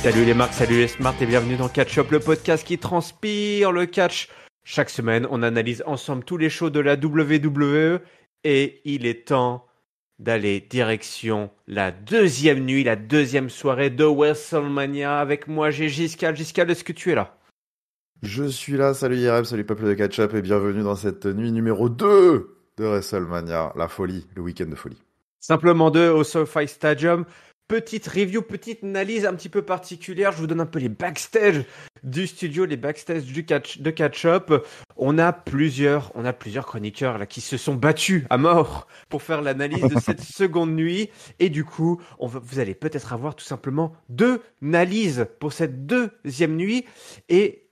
Salut les marques, salut les smarts et bienvenue dans Catch Up, le podcast qui transpire le catch. Chaque semaine, on analyse ensemble tous les shows de la WWE et il est temps d'aller direction la deuxième nuit, la deuxième soirée de WrestleMania. Avec moi, j'ai Giscal. Giscal, est-ce que tu es là? Je suis là, salut IRM, salut peuple de Catch-Up et bienvenue dans cette nuit numéro 2 de WrestleMania, la folie, le week-end de folie. Simplement deux au SoFi Stadium. Petite review, petite analyse un petit peu particulière. Je vous donne un peu les backstage du studio, les backstage de Catch-Up. On a plusieurs chroniqueurs là qui se sont battus à mort pour faire l'analyse de cette seconde nuit. Et du coup, vous allez peut-être avoir tout simplement deux analyses pour cette deuxième nuit. Et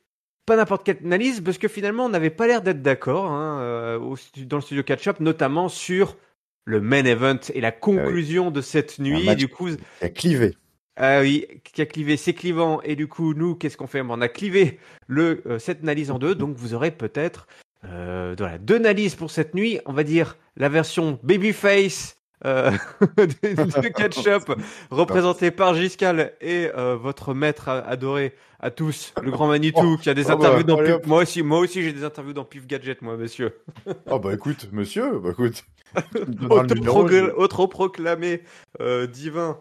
pas n'importe quelle analyse, parce que finalement, on n'avait pas l'air d'être d'accord dans le studio Catch-Up, notamment sur le main event et la conclusion de cette nuit. Du coup, qui a clivé. Ah oui, qui a clivé, c'est clivant. Et du coup, nous, qu'est-ce qu'on fait? On a clivé cette analyse en deux. Donc, vous aurez peut-être deux analyses pour cette nuit. On va dire la version Babyface de Catch-Up, représentée par Giscal et votre maître adoré à tous, le grand Manitou, qui a des interviews dans Pif. Moi aussi, j'ai des interviews dans Pif Gadget, moi, monsieur. Oh bah écoute, monsieur, Autoproclamé divin.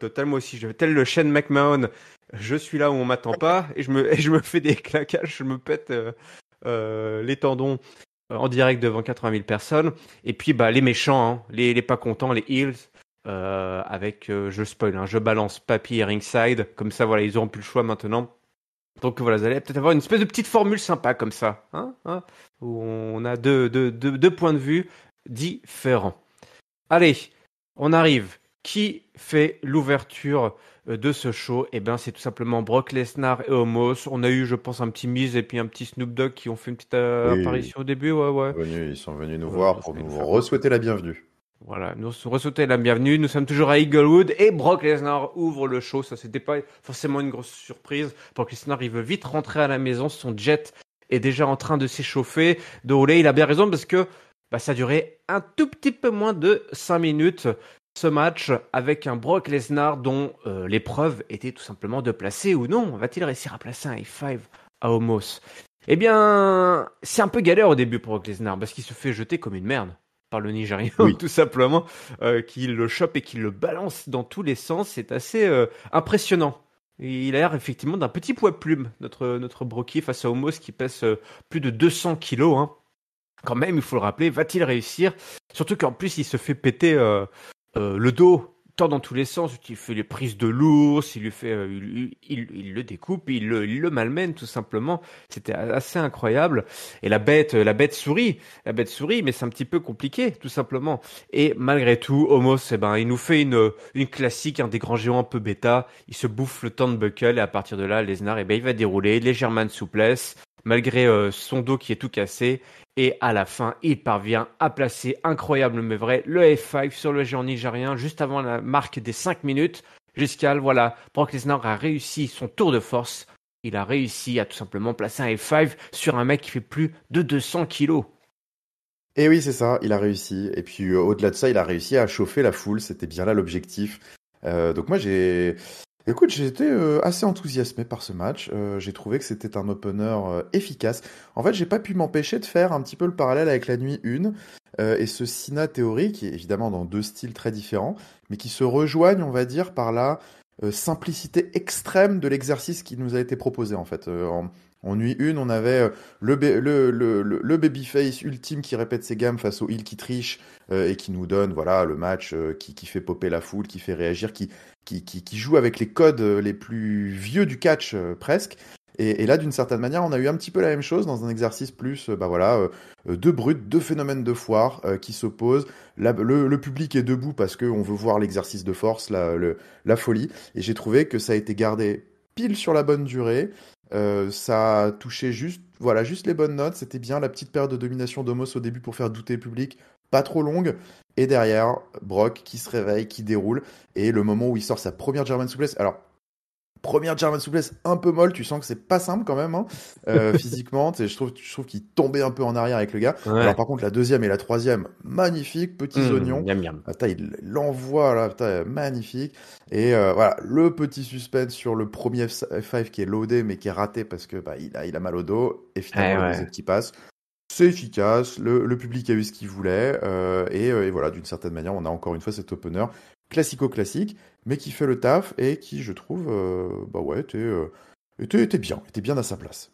Total, moi aussi, tel le Shane McMahon, je suis là où on m'attend pas et je me fais des claquages, je me pète les tendons en direct devant 80 000 personnes. Et puis bah les méchants, hein, les pas contents, les heels, avec je spoil, je balance Papy et Ringside, comme ça voilà, ils auront plus le choix maintenant. Donc voilà, vous allez peut-être avoir une espèce de petite formule sympa comme ça, où on a deux points de vue différents. Allez, on arrive. Qui fait l'ouverture de ce show? Eh bien, c'est tout simplement Brock Lesnar et Omos. On a eu, je pense, un petit Miz et puis un petit Snoop Dogg qui ont fait une petite apparition au début. Ouais. Ils sont venus nous voir pour nous re-souhaiter la bienvenue. Voilà, nous re-souhaiter la bienvenue. Nous sommes toujours à Eaglewood et Brock Lesnar ouvre le show. Ça, c'était pas forcément une grosse surprise. Brock Lesnar, il veut vite rentrer à la maison. Son jet est déjà en train de s'échauffer, de rouler. Il a bien raison parce que ça a duré un tout petit peu moins de 5 minutes. Ce match avec un Brock Lesnar dont l'épreuve était tout simplement de placer ou non. Va-t-il réussir à placer un F5 à Omos? Eh bien, c'est un peu galère au début pour Brock Lesnar parce qu'il se fait jeter comme une merde par le Nigérian, tout simplement, qui le chope et qui le balance dans tous les sens. C'est assez impressionnant. Il a l'air effectivement d'un petit poids plume, notre Brocky face à Omos qui pèse plus de 200 kilos. Quand même, il faut le rappeler, va-t-il réussir? Surtout qu'en plus, il se fait péter le dos tant dans tous les sens. Il fait les prises de l'ours, il lui fait, il le découpe, il le malmène tout simplement. C'était assez incroyable. Et la bête sourit, mais c'est un petit peu compliqué tout simplement. Et malgré tout, Omos, il nous fait une classique, des grands géants un peu bêta. Il se bouffe le turnbuckle et à partir de là, Lesnar, il va dérouler légèrement de souplesse. Malgré son dos qui est tout cassé. Et à la fin, il parvient à placer, incroyable mais vrai, le F5 sur le géant nigérien juste avant la marque des 5 minutes. Giscal, voilà, Brock Lesnar a réussi son tour de force. Il a réussi à tout simplement placer un F5 sur un mec qui fait plus de 200 kilos. Et oui, c'est ça, il a réussi. Et puis au-delà de ça, il a réussi à chauffer la foule. C'était bien là l'objectif. Donc moi, Écoute, j'ai été assez enthousiasmé par ce match. J'ai trouvé que c'était un opener efficace. En fait, j'ai pas pu m'empêcher de faire un petit peu le parallèle avec la nuit 1 et ce Cena Theory, qui est évidemment dans deux styles très différents, mais qui se rejoignent, on va dire, par la simplicité extrême de l'exercice qui nous a été proposé, en fait. En nuit 1, on avait le babyface ultime qui répète ses gammes face au heel qui triche et qui nous donne voilà, le match qui fait popper la foule, qui fait réagir, qui joue avec les codes les plus vieux du catch presque. Et là, d'une certaine manière, on a eu un petit peu la même chose dans un exercice plus, deux brutes, deux phénomènes de foire qui s'opposent. Le public est debout parce qu'on veut voir l'exercice de force, la folie. Et j'ai trouvé que ça a été gardé pile sur la bonne durée. Ça a touché juste les bonnes notes. C'était bien la petite période de domination d'Omos au début pour faire douter le public, pas trop longue. Et derrière, Brock qui se réveille, qui déroule. Et le moment où il sort sa première German Suplex. Alors, Première German Suplex un peu molle, tu sens que c'est pas simple quand même, hein, physiquement. Je trouve qu'il tombait un peu en arrière avec le gars. Alors Ouais. par contre, la deuxième et la troisième, magnifique, petits oignons. Miam miam. Putain, il l'envoie là, putain, magnifique. Et voilà, le petit suspense sur le premier F5 qui est loadé mais qui est raté parce que il a mal au dos. Et finalement, Ouais, le ouais. deuxième qui passe. C'est efficace, le public a eu ce qu'il voulait, et voilà, d'une certaine manière, on a encore une fois cet opener classico-classique, mais qui fait le taf et qui, je trouve, ouais, était bien à sa place.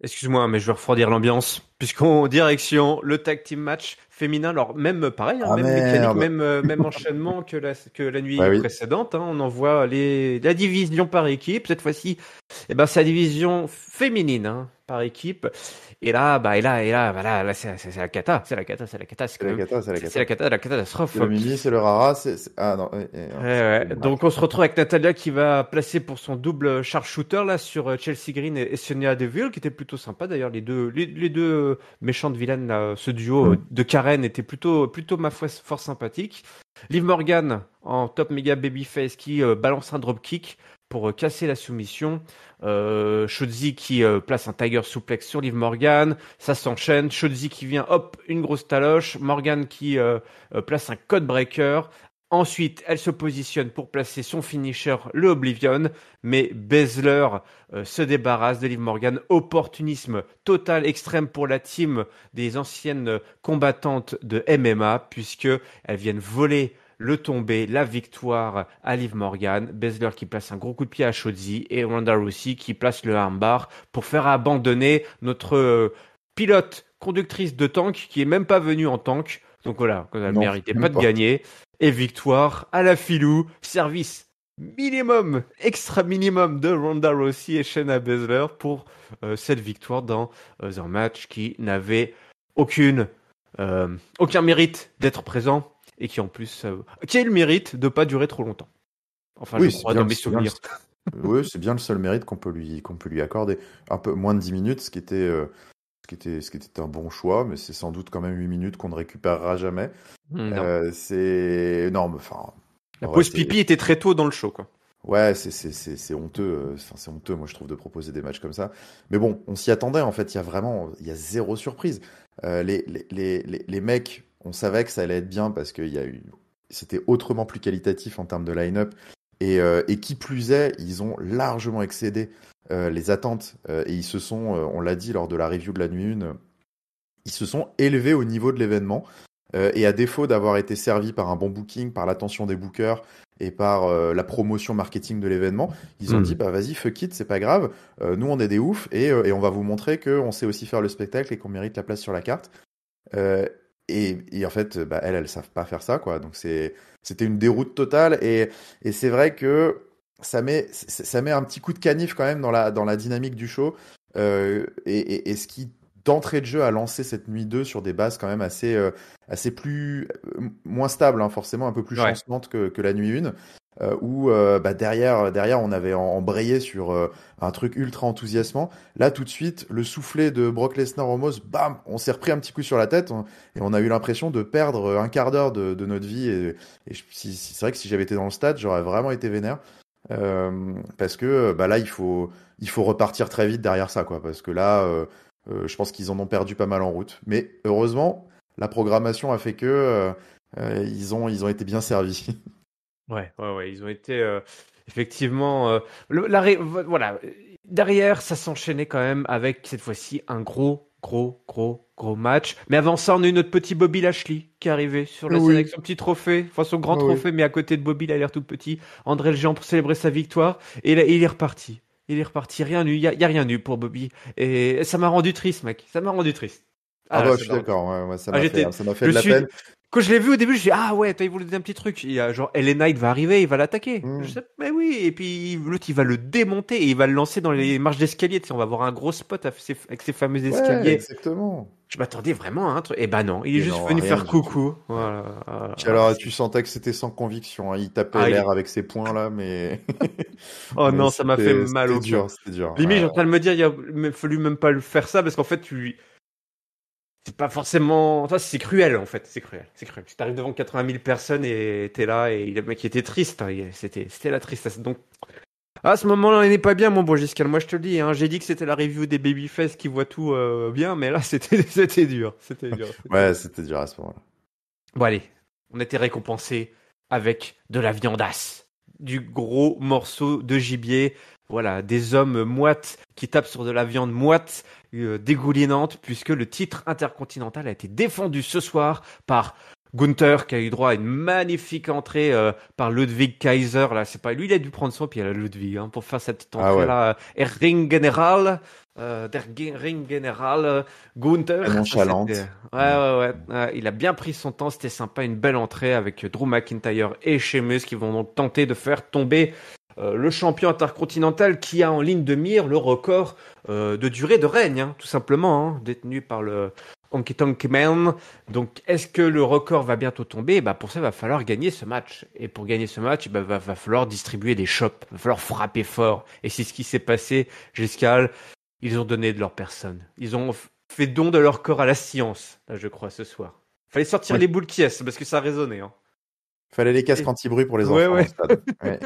Excuse-moi, mais je vais refroidir l'ambiance. Puisqu'on direction le tag team match féminin, alors même pareil, hein, Ah même mécanique, merde! même enchaînement que la Bah nuit oui. précédente. Hein. On envoie la division par équipe. Cette fois-ci, c'est la division féminine hein, par équipe. Et là, là, c'est la cata, c'est la cata, c'est la cata, c'est C'est quand la même, cata, c'est la c'est la cata. cata, la catastrophe. C'est le Mimi, c'est le Rara, Ah non, Ouais, non, ouais. Donc on se retrouve avec Natalia qui va placer pour son double sharpshooter là sur Chelsea Green et Sonia Deville qui était plutôt sympa d'ailleurs les deux méchantes vilaines là, ce duo de Karen était plutôt ma foi fort sympathique. Liv Morgan en top méga babyface qui balance un dropkick pour casser la soumission. Shotzi qui place un Tiger Suplex sur Liv Morgan, ça s'enchaîne. Shotzi qui vient, hop, une grosse taloche. Morgan qui place un code breaker. Ensuite, elle se positionne pour placer son finisher, le Oblivion, mais Baszler se débarrasse de Liv Morgan. Opportunisme total extrême pour la team des anciennes combattantes de MMA, puisque elles viennent voler le tombé, la victoire à Liv Morgan. Baszler qui place un gros coup de pied à Shotzi et Ronda Rousey qui place le armbar pour faire abandonner notre pilote conductrice de tank qui est même pas venue en tank. Donc voilà, elle ne non, méritait pas même de pas. gagner. Et victoire à la filou, service minimum, extra minimum de Ronda Rousey et Shayna Baszler pour cette victoire dans un match qui n'avait aucun mérite d'être présent et qui en plus qui a eu le mérite de pas durer trop longtemps. Enfin, je Oui, crois dans mes souvenirs. oui, c'est bien le seul mérite qu'on peut lui accorder. Un peu moins de 10 minutes, ce qui était un bon choix, mais c'est sans doute quand même 8 minutes qu'on ne récupérera jamais. Non. C'est énorme, enfin, La en vrai, pause pipi était très tôt dans le show, quoi. ouais, c'est honteux, enfin, c'est honteux, moi, je trouve, de proposer des matchs comme ça. Mais bon, on s'y attendait, en fait, il y a zéro surprise. Les mecs, on savait que ça allait être bien parce c'était autrement plus qualitatif en termes de line-up. Et qui plus est, ils ont largement excédé les attentes. Et ils se sont, on l'a dit lors de la review de la nuit 1, ils se sont élevés au niveau de l'événement. Et à défaut d'avoir été servis par un bon booking, par l'attention des bookers et par la promotion marketing de l'événement, ils ont dit bah vas-y, fuck it, c'est pas grave. Nous on est des oufs et on va vous montrer qu'on sait aussi faire le spectacle et qu'on mérite la place sur la carte. Euh, et en fait, elles savent pas faire ça, quoi. Donc c'était une déroute totale. Et c'est vrai que ça met un petit coup de canif quand même dans la dynamique du show. Et ce qui, d'entrée de jeu, a lancé cette nuit 2 sur des bases quand même assez moins stables, hein, forcément, un peu plus Ouais. chancelantes que la nuit 1. Où derrière on avait embrayé sur un truc ultra enthousiasmant. Là tout de suite le soufflet de Brock Lesnar Omos, bam, on s'est repris un petit coup sur la tête et on a eu l'impression de perdre un quart d'heure de notre vie c'est vrai que si j'avais été dans le stade j'aurais vraiment été vénère parce que là il faut repartir très vite derrière ça quoi parce que là je pense qu'ils en ont perdu pas mal en route mais heureusement la programmation a fait que ils ont été bien servis. Ouais, ils ont été effectivement voilà. Derrière, ça s'enchaînait quand même avec cette fois-ci un gros match. Mais avant ça, on a eu notre petit Bobby Lashley qui est arrivé sur la scène avec Oui, son petit trophée, enfin son grand oui. trophée, mais à côté de Bobby, il a l'air tout petit. André le géant pour célébrer sa victoire et là, il est reparti. Il est reparti, rien eu, y a rien eu pour Bobby et ça m'a rendu triste, mec. Ça m'a rendu triste. Ah Ah là, bah je ça suis m'a rendu. d'accord, ouais, Ah, ça m'a fait je de la suis, peine. quand je l'ai vu au début, je dis ah ouais, il voulait dire un petit truc. Il y a genre LA Knight va arriver, il va l'attaquer. Je Hmm. sais, mais oui. Et puis l'autre, il va le démonter et il va le lancer dans les marches d'escalier. Tu sais, on va avoir un gros spot avec ces fameux Ouais, escaliers. exactement. Je m'attendais vraiment à un truc. Et bah non, il est Et juste non, venu rien faire du tout. coucou. Ouais. Voilà. Puis alors, tu sentais que c'était sans conviction, hein. Il tapait Ah, l'air avec ses poings là, mais oh mais non, ça m'a fait mal c'était au cœur. dur, c'était dur. Limite, Ouais. j'ai en train de me dire, il a fallu même pas le faire ça parce qu'en fait, c'est pas forcément. Toi, c'est cruel en fait. C'est cruel. C'est cruel. Tu t'arrives devant 80 000 personnes et t'es là et le mec était triste. Hein. C'était la tristesse. Donc, À ce moment-là, il n'est pas bien, mon bon Giscal. Moi, je te le dis, hein. J'ai dit que c'était la review des Babyface qui voit tout bien, mais là, c'était dur. C'était dur. Ouais, c'était dur à ce moment-là. Bon, allez, on était récompensé avec de la viandasse, du gros morceau de gibier. Voilà, des hommes moites qui tapent sur de la viande moite, dégoulinante, puisque le titre intercontinental a été défendu ce soir par Gunther, qui a eu droit à une magnifique entrée par Ludwig Kaiser. Là, c'est pas lui, il a dû prendre son pied, là, Ludwig, hein, pour faire sa petite entrée Ah ouais. là. Ring General, Ring General, Gunther. Ça, c'était... Nonchalante. Ouais. Il a bien pris son temps, c'était sympa, une belle entrée avec Drew McIntyre et Sheamus qui vont donc tenter de faire tomber le champion intercontinental qui a en ligne de mire le record de durée de règne, hein, tout simplement, hein, détenu par le Honky Tonk Man. Donc, est-ce que le record va bientôt tomber? Bah, pour ça, il va falloir gagner ce match. Et pour gagner ce match, bah, va falloir distribuer des shops, va falloir frapper fort. Et c'est ce qui s'est passé, Giscal. Ils ont donné de leur personne. Ils ont fait don de leur corps à la science, là, je crois, ce soir. Fallait sortir Oui. les boules qui est, parce que ça résonnait, hein. Fallait les casques Et... anti-bruit pour les Ouais, enfants dans ouais. le stade. Ouais.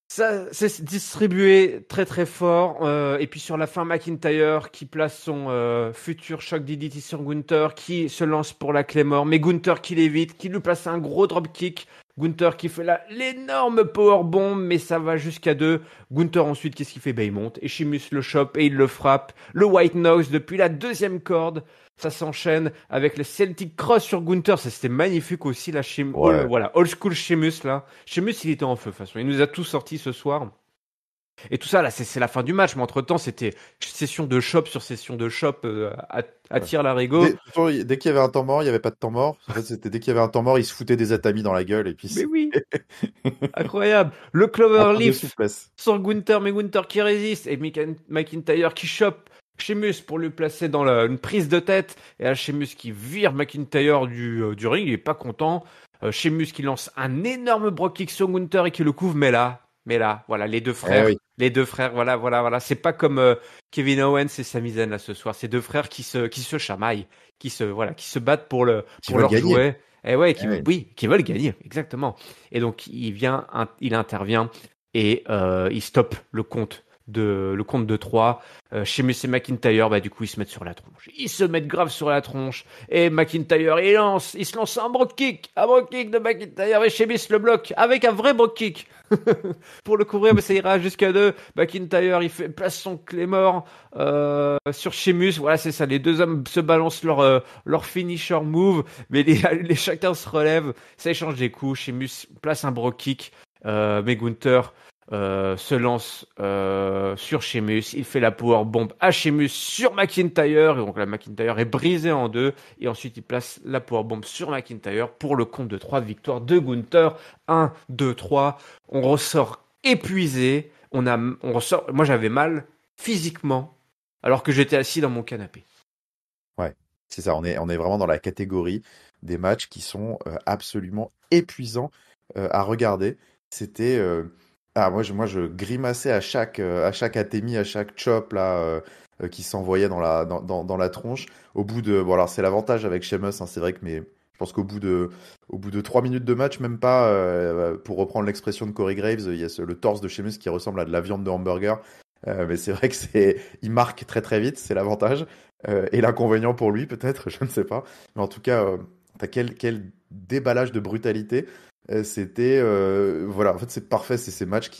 Ça, c'est distribué très très fort. Et puis sur la fin, McIntyre qui place son futur choc DDT sur Gunther, qui se lance pour la Claymore, mais Gunther qui l'évite, qui lui place un gros dropkick. Gunther qui fait l'énorme powerbomb, mais ça va jusqu'à 2. Gunther ensuite, qu'est-ce qu'il fait? Ben, il monte, et Sheamus le chope et il le frappe. Le White Noise depuis la deuxième corde. Ça s'enchaîne avec le Celtic Cross sur Gunther. Ça, c'était magnifique aussi, la Ouais. voilà, old school Sheamus, là. Sheamus, il était en feu, de toute façon. Il nous a tout sorti ce soir. Et tout ça, là, c'est la fin du match. Mais entre-temps, c'était session de shop sur session de shop à Ouais. tir l'arigot. Dès qu'il y avait un temps mort, il n'y avait pas de temps mort. En fait, c'était dès qu'il y avait un temps mort, ils se foutaient des atamis dans la gueule et puis Mais c'est oui, incroyable. Le un peu de Cloverleaf souplesse. sur Gunther, mais Gunther qui résiste. Et McIntyre qui chope Sheamus pour le placer dans une prise de tête. Et là, Sheamus qui vire McIntyre du ring. Il est pas content. Sheamus qui lance un énorme Brock kick sur Gunther et qui le couvre. Mais là, voilà, les deux Eh frères. oui. Les deux frères, voilà. C'est pas comme Kevin Owens et Sami Zayn là ce soir. C'est deux frères qui se chamaillent, qui se battent pour Qui pour veulent leur gagner. jouet. Et ouais, Eh oui. oui, qui veulent gagner, exactement. Et donc il intervient et il stoppe le compte de 3. Sheamus et McIntyre, bah du coup ils se mettent sur la tronche. Ils se mettent grave sur la tronche. Et McIntyre il se lance un brogue kick de McIntyre et Sheamus le bloque avec un vrai brogue kick pour le couvrir, mais ça ira jusqu'à 2. McIntyre il place son Claymore sur Sheamus. Voilà, c'est ça. Les deux hommes se balancent leur finisher move, mais chacun se relève, ça échange des coups. Sheamus place un brogue kick, mais Gunther se lance sur Sheamus, il fait la powerbomb à Sheamus sur McIntyre, et donc la McIntyre est brisée en deux, et ensuite il place la powerbomb sur McIntyre pour le compte de 3 victoires de Gunther. 1, 2, 3, on ressort épuisé, on ressort, moi j'avais mal physiquement, alors que j'étais assis dans mon canapé. Ouais, c'est ça. On est vraiment dans la catégorie des matchs qui sont absolument épuisants à regarder. C'était moi je grimaçais à chaque atémie, à chaque chop là qui s'envoyait dans la tronche. Au bout de bon alors c'est l'avantage avec Sheamus, hein, c'est vrai que mais je pense qu'au bout de 3 minutes de match, même pas pour reprendre l'expression de Corey Graves, il y a le torse de Sheamus qui ressemble à de la viande de hamburger. Mais c'est vrai que il marque très très vite, c'est l'avantage. Et l'inconvénient pour lui, peut-être, je ne sais pas. Mais en tout cas, quel déballage de brutalité. C'était. Voilà, en fait, c'est parfait. C'est ces matchs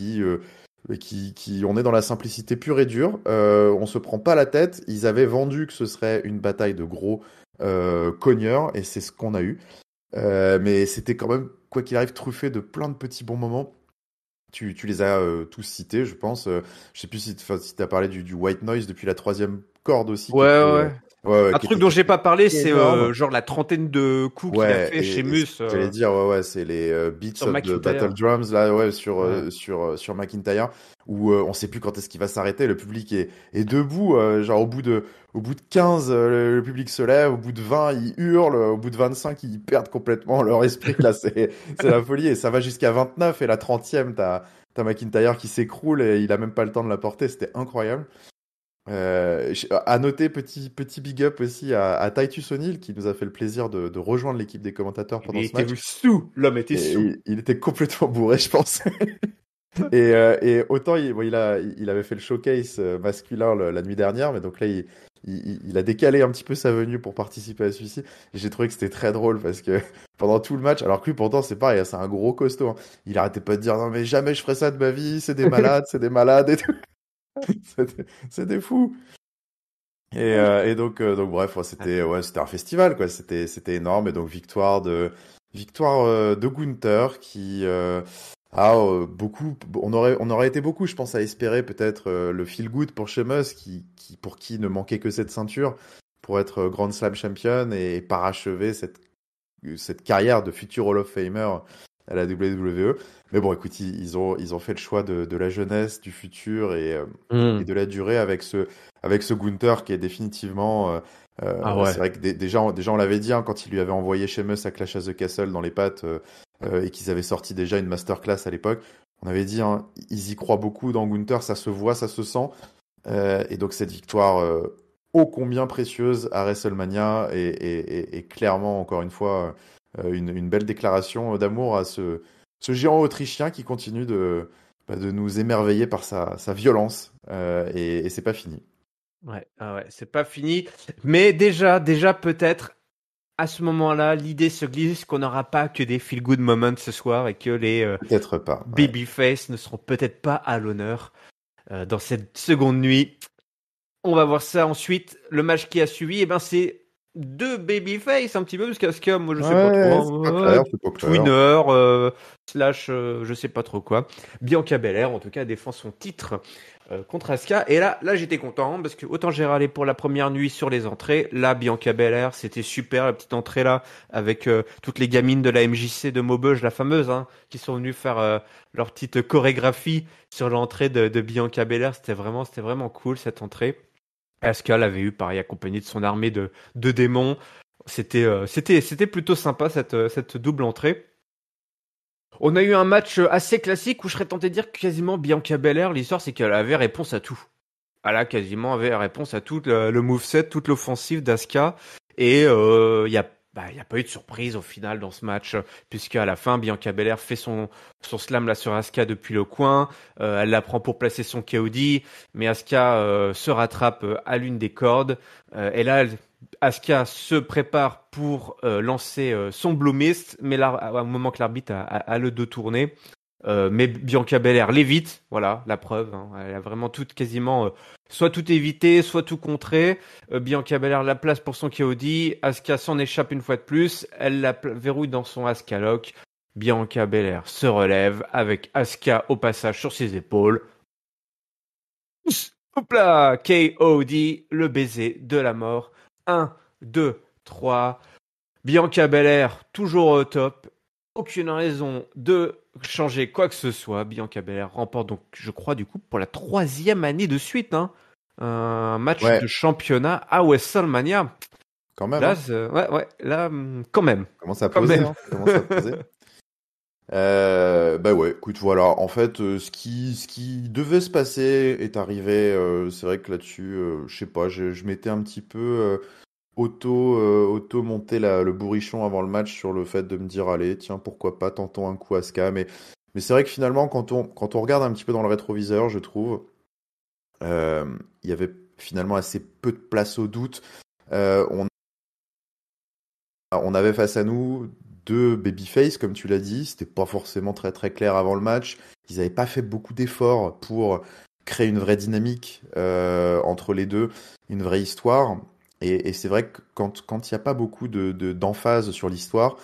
on est dans la simplicité pure et dure. On se prend pas la tête. Ils avaient vendu que ce serait une bataille de gros cogneurs, et c'est ce qu'on a eu. Mais c'était quand même, quoi qu'il arrive, truffé de plein de petits bons moments. Tu les as tous cités, je pense. Je sais plus si tu as parlé du White Noise depuis la troisième corde aussi, qui Ouais, était, ouais. Un qui truc était dont j'ai pas parlé, c'est énorme. genre la trentaine de coups qu'il a Ouais, fait chez et ce Mus que j'allais dire, ouais, c'est les Beats sur of the Battle McIntyre. Drums, là, ouais, sur, Ouais. sur McIntyre, où on sait plus quand est-ce qu'il va s'arrêter. Le public est debout, genre au bout de 15, le public se lève, au bout de 20, ils hurlent, au bout de 25, ils perdent complètement leur esprit. Là, c'est la folie, et ça va jusqu'à 29, et la 30e, t'as McIntyre qui s'écroule, et il a même pas le temps de la porter. C'était incroyable. À noter, petit big up aussi à Titus O'Neil qui nous a fait le plaisir de rejoindre l'équipe des commentateurs Il pendant ce était match. sous, l'homme était Et sous. il était complètement bourré, je pense. Et autant il avait fait le showcase masculin la nuit dernière, mais donc là il a décalé un petit peu sa venue pour participer à celui-ci. Et j'ai trouvé que c'était très drôle parce que pendant tout le match, alors que lui pourtant c'est pareil, hein, c'est un gros costaud, hein. Il arrêtait pas de dire non mais jamais je ferai ça de ma vie, c'est des malades et tout. C'est des fous. Et donc bref, ouais, c'était un festival quoi, c'était énorme et donc victoire de Gunther qui beaucoup, on aurait été beaucoup, je pense, à espérer peut-être le feel good pour Sheamus pour qui ne manquait que cette ceinture pour être Grand Slam champion et parachever cette carrière de futur Hall of Famer à la WWE. Mais bon, écoute, ils ont fait le choix de la jeunesse, du futur et Hmm. de la durée avec ce Gunther qui est définitivement. Ah ouais. C'est vrai que déjà on l'avait dit hein, quand il lui avait envoyé Sheamus à Clash of the Castle dans les pattes et qu'ils avaient sorti déjà une masterclass à l'époque. On avait dit, hein, ils y croient beaucoup dans Gunther, ça se voit, ça se sent. Et donc cette victoire ô combien précieuse à WrestleMania et clairement, encore une fois, une belle déclaration d'amour à ce géant autrichien qui continue de nous émerveiller par sa violence. Et c'est pas fini. Ouais, ah ouais, c'est pas fini. Mais déjà peut-être à ce moment-là, l'idée se glisse qu'on n'aura pas que des feel-good moments ce soir et que les Peut-être pas. Ouais. babyface ne seront peut-être pas à l'honneur dans cette seconde nuit. On va voir ça ensuite. Le match qui a suivi, eh ben c'est deux babyface un petit peu parce qu'Asuka, moi je sais pas trop, Ouais, c'est pas hein, clair, c'est pas clair. twinner slash je sais pas trop quoi. Bianca Belair en tout cas défend son titre contre Asuka et là j'étais content parce que autant j'ai râlé pour la première nuit sur les entrées, là Bianca Belair c'était super la petite entrée là avec toutes les gamines de la MJC de Maubeuge la fameuse hein, qui sont venues faire leur petite chorégraphie sur l'entrée de Bianca Belair, c'était vraiment cool cette entrée. Asuka l'avait eu pareil accompagné de son armée de démons. C'était plutôt sympa cette double entrée. On a eu un match assez classique où je serais tenté de dire que quasiment Bianca Belair, l'histoire c'est qu'elle avait réponse à tout. Elle a quasiment avait réponse à tout le moveset, toute l'offensive d'Asuka. Et il y a pas eu de surprise au final dans ce match, puisque à la fin, Bianca Belair fait son slam là sur Asuka depuis le coin. Elle la prend pour placer son KOD, mais Asuka se rattrape à l'une des cordes. Et là, Asuka se prépare pour lancer son Blue Mist, mais là, au moment que l'arbitre a le dos tourné, mais Bianca Belair l'évite, voilà, la preuve. Hein. Elle a vraiment tout quasiment soit tout évité, soit tout contré. Bianca Belair la place pour son KOD. Asuka s'en échappe une fois de plus. Elle la verrouille dans son Asuka Lock. Bianca Belair se relève avec Asuka au passage sur ses épaules. Hop là, KOD, le baiser de la mort. 1, 2, 3. Bianca Belair toujours au top. Aucune raison de changer quoi que ce soit. Bianca Belair remporte donc, je crois, du coup, pour la 3e année de suite, hein, un match Ouais, de championnat à WrestleMania. quand même, Là, hein. ouais, là, quand même, Ça commence à quand poser, même. hein. Ça commence à poser. Bah ouais, écoute, voilà. En fait, ce qui devait se passer est arrivé. C'est vrai que là-dessus, je sais pas, je m'étais un petit peu auto monté le bourrichon avant le match sur le fait de me dire, allez, tiens, pourquoi pas, tentons un coup à Ska. Mais c'est vrai que finalement, quand on regarde un petit peu dans le rétroviseur, je trouve, euh, il y avait finalement assez peu de place au doute. On avait face à nous deux babyface, comme tu l'as dit. C'était pas forcément très très clair avant le match. Ils n'avaient pas fait beaucoup d'efforts pour créer une vraie dynamique entre les deux, une vraie histoire. Et c'est vrai que quand il n'y a pas beaucoup d'emphase sur l'histoire,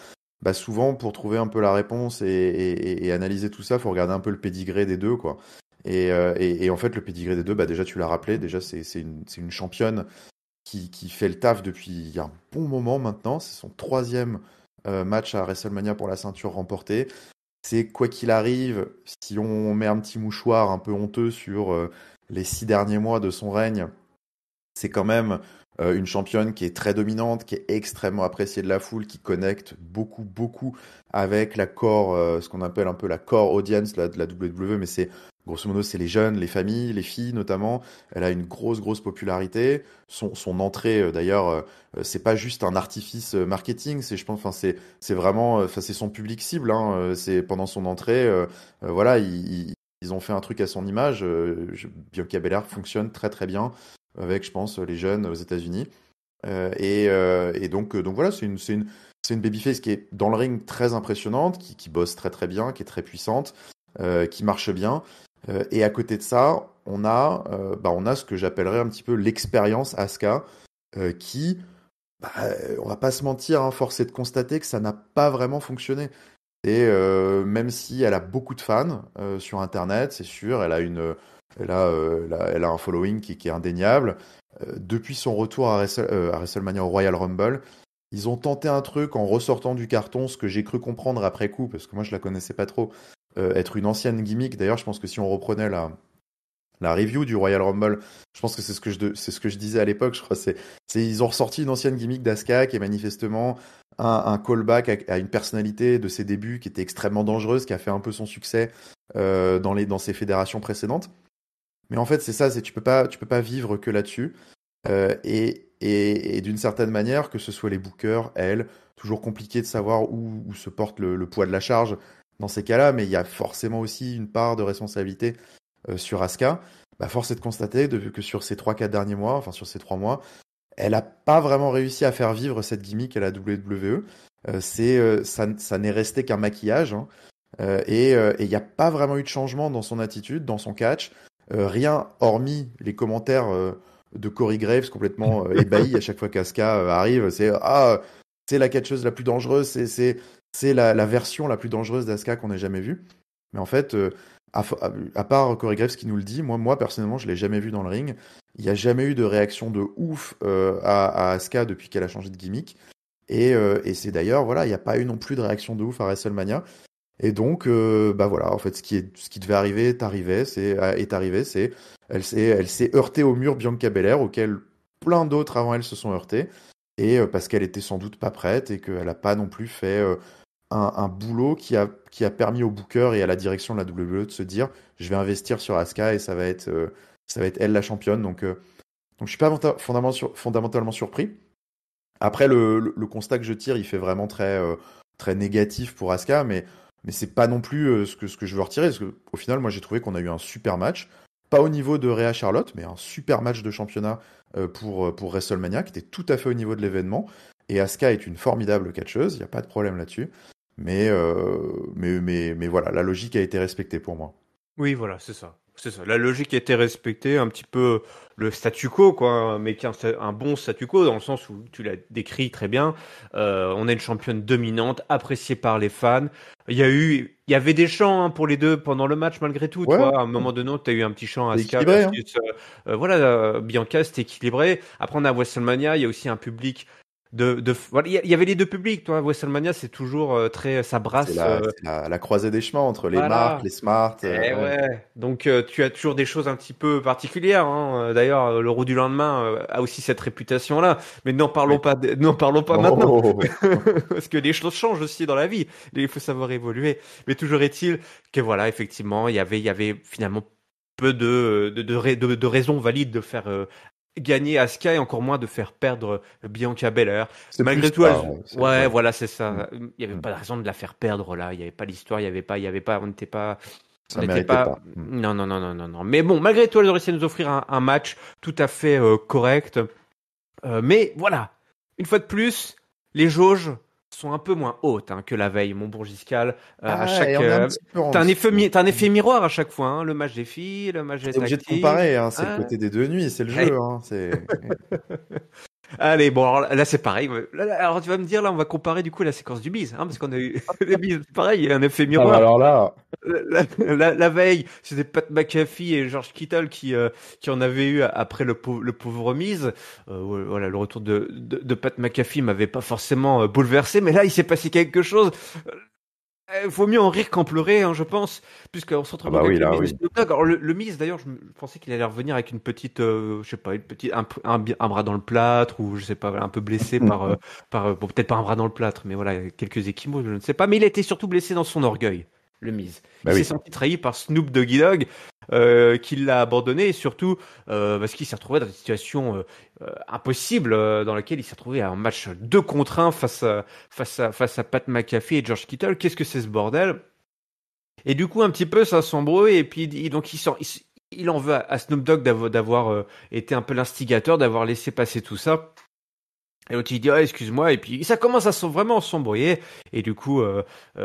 bah souvent pour trouver un peu la réponse et analyser tout ça, faut regarder un peu le pédigré des deux, quoi. Et en fait, le pédigré des deux, bah déjà tu l'as rappelé, déjà c'est une championne qui fait le taf depuis un bon moment maintenant. C'est son troisième match à WrestleMania pour la ceinture remportée. C'est quoi qu'il arrive, si on met un petit mouchoir un peu honteux sur les 6 derniers mois de son règne, c'est quand même une championne qui est très dominante, qui est extrêmement appréciée de la foule, qui connecte beaucoup, beaucoup avec la core, ce qu'on appelle un peu la core audience de la WWE, mais c'est grosso modo, c'est les jeunes, les familles, les filles notamment. Elle a une grosse, grosse popularité. Son entrée, d'ailleurs, c'est pas juste un artifice marketing, je pense, enfin, c'est vraiment, enfin, c'est son public cible, hein, c'est pendant son entrée, voilà, ils ont fait un truc à son image. Bianca Belair fonctionne très très bien avec, je pense, les jeunes aux États-Unis. Donc voilà, c'est une babyface qui est dans le ring très impressionnante, qui bosse très très bien, qui est très puissante, qui marche bien. Et à côté de ça, on a ce que j'appellerais un petit peu l'expérience Asuka, qui, on va pas se mentir, hein, force est de constater que ça n'a pas vraiment fonctionné. Et même si elle a beaucoup de fans sur Internet, c'est sûr, elle a un following qui est indéniable. Depuis son retour à WrestleMania au Royal Rumble, ils ont tenté un truc en ressortant du carton, ce que j'ai cru comprendre après coup, parce que moi je la connaissais pas trop, être une ancienne gimmick. D'ailleurs, je pense que si on reprenait la review du Royal Rumble, je pense que c'est ce que je disais à l'époque, je crois. Ils ont ressorti une ancienne gimmick d'Asuka qui est manifestement un callback à une personnalité de ses débuts qui était extrêmement dangereuse, qui a fait un peu son succès dans ses fédérations précédentes. Mais en fait, c'est ça, tu peux pas vivre que là-dessus. Et d'une certaine manière, que ce soit les bookers, elle, toujours compliqué de savoir où se porte le poids de la charge dans ces cas-là, mais il y a forcément aussi une part de responsabilité sur Asuka. Bah, force est de constater que sur ces 3-4 derniers mois, enfin sur ces 3 mois, elle n'a pas vraiment réussi à faire vivre cette gimmick à la WWE. Ça n'est resté qu'un maquillage, hein. Et il n'y a pas vraiment eu de changement dans son attitude, dans son catch. Rien hormis les commentaires de Corey Graves complètement ébahis à chaque fois qu'Asuka arrive. C'est la catcheuse la plus dangereuse, c'est la version la plus dangereuse d'Asuka qu'on ait jamais vue. Mais en fait, à part Corey Graves qui nous le dit, moi personnellement, je l'ai jamais vu dans le ring. Il n'y a jamais eu de réaction de ouf à Asuka depuis qu'elle a changé de gimmick. Et c'est d'ailleurs, voilà, il n'y a pas eu non plus de réaction de ouf à WrestleMania. Et donc, bah voilà, en fait, ce qui devait arriver est arrivé. Elle s'est heurtée au mur Bianca Belair, auquel plein d'autres avant elle se sont heurtés. Et parce qu'elle était sans doute pas prête et qu'elle n'a pas non plus fait un boulot qui a permis au booker et à la direction de la WWE de se dire, je vais investir sur Asuka et ça va être elle la championne. Donc je suis pas fondamentalement surpris. Après, le constat que je tire, il fait vraiment très négatif pour Asuka, mais c'est pas non plus ce que je veux retirer. Parce que, au final, moi, j'ai trouvé qu'on a eu un super match. Pas au niveau de Rhea Charlotte, mais un super match de championnat pour WrestleMania, qui était tout à fait au niveau de l'événement. Et Asuka est une formidable catcheuse, il n'y a pas de problème là-dessus. Mais voilà, la logique a été respectée pour moi. Oui, voilà, c'est ça. C'est ça. La logique a été respectée, un petit peu le statu quo, quoi, mais qui est un bon statu quo dans le sens où tu l'as décrit très bien. On a une championne dominante, appréciée par les fans. Il y avait des chants hein, pour les deux pendant le match malgré tout. Tu Ouais, vois, à un moment donné, tu as eu un petit chant à c'est Asuka équilibré, hein. versus voilà, Bianca, c'était équilibré. Après, on a WrestleMania, il y a aussi un public voilà, il y avait les deux publics. Toi, WrestleMania, c'est toujours très, ça brasse. C'est la croisée des chemins entre les marques, Voilà. les smart. Eh Ouais. ouais, donc tu as toujours des choses un petit peu particulières. Hein. D'ailleurs, le Roux du lendemain a aussi cette réputation-là. Mais Oui. n'en parlons pas maintenant, Oh. parce que les choses changent aussi dans la vie. Il faut savoir évoluer. Mais toujours est-il que voilà, effectivement, il y avait finalement peu de raisons valides de faire gagner Asuka et encore moins de faire perdre Bianca Belair. C'est plus Malgré tout, ça, ouais. ouais, Ouais. voilà, c'est Mm. ça. Il y avait Mm. pas de raison de la faire perdre là. Il y avait pas l'histoire, il y avait pas, on Ça n'était méritait pas. pas. Mm. Non, non, non, non, non, non. Mais bon, malgré tout, elle aurait essayé de nous offrir un match tout à fait correct. Mais voilà, une fois de plus, les jauges sont un peu moins hautes hein, que la veille, mon Bourgiscal. À Ah, et chaque, on est un petit peu en dessous. t'as un effet miroir à chaque fois. Hein, le match des filles, le match des T'es obligé tag de team. comparer, hein. C'est le Hein. côté des deux nuits, c'est le jeu, hein. Allez, bon, alors là, c'est pareil. Alors, tu vas me dire, là, on va comparer du coup la séquence du bise, hein, parce qu'on a eu le bise, pareil, il y a un effet Ah bah miroir. alors là, La veille, c'était Pat McAfee et George Kittle qui en avaient eu après le pauvre Miz. Voilà, le retour de Pat McAfee m'avait pas forcément bouleversé, mais là, il s'est passé quelque chose. Il faut mieux en rire qu'en pleurer, hein, je pense, puisqu'on se ah retrouve bah donc oui, avec le là, Miz et oui. Snoop Dogg. Alors, le Miz, d'ailleurs, je pensais qu'il allait revenir avec une petite, je sais pas, un bras dans le plâtre, ou je sais pas, un peu blessé bon, peut-être pas un bras dans le plâtre, mais voilà, quelques échymoses, je ne sais pas. Mais il a été surtout blessé dans son orgueil, le Miz. Bah Il s'est oui. senti trahi par Snoop Doggy Dogg, qui l'a abandonné, et surtout, parce qu'il s'est retrouvé dans une situation impossible, dans laquelle il s'est retrouvé à un match 2 contre 1 face à Pat McAfee et George Kittle. Qu'est-ce que c'est ce bordel? Et du coup, un petit peu, ça s'embrouille. Et puis, donc, il en veut à Snoop Dogg d'avoir été un peu l'instigateur, d'avoir laissé passer tout ça. Et l'autre il dit ah, excuse-moi et puis ça commence à vraiment s'embrouiller et du coup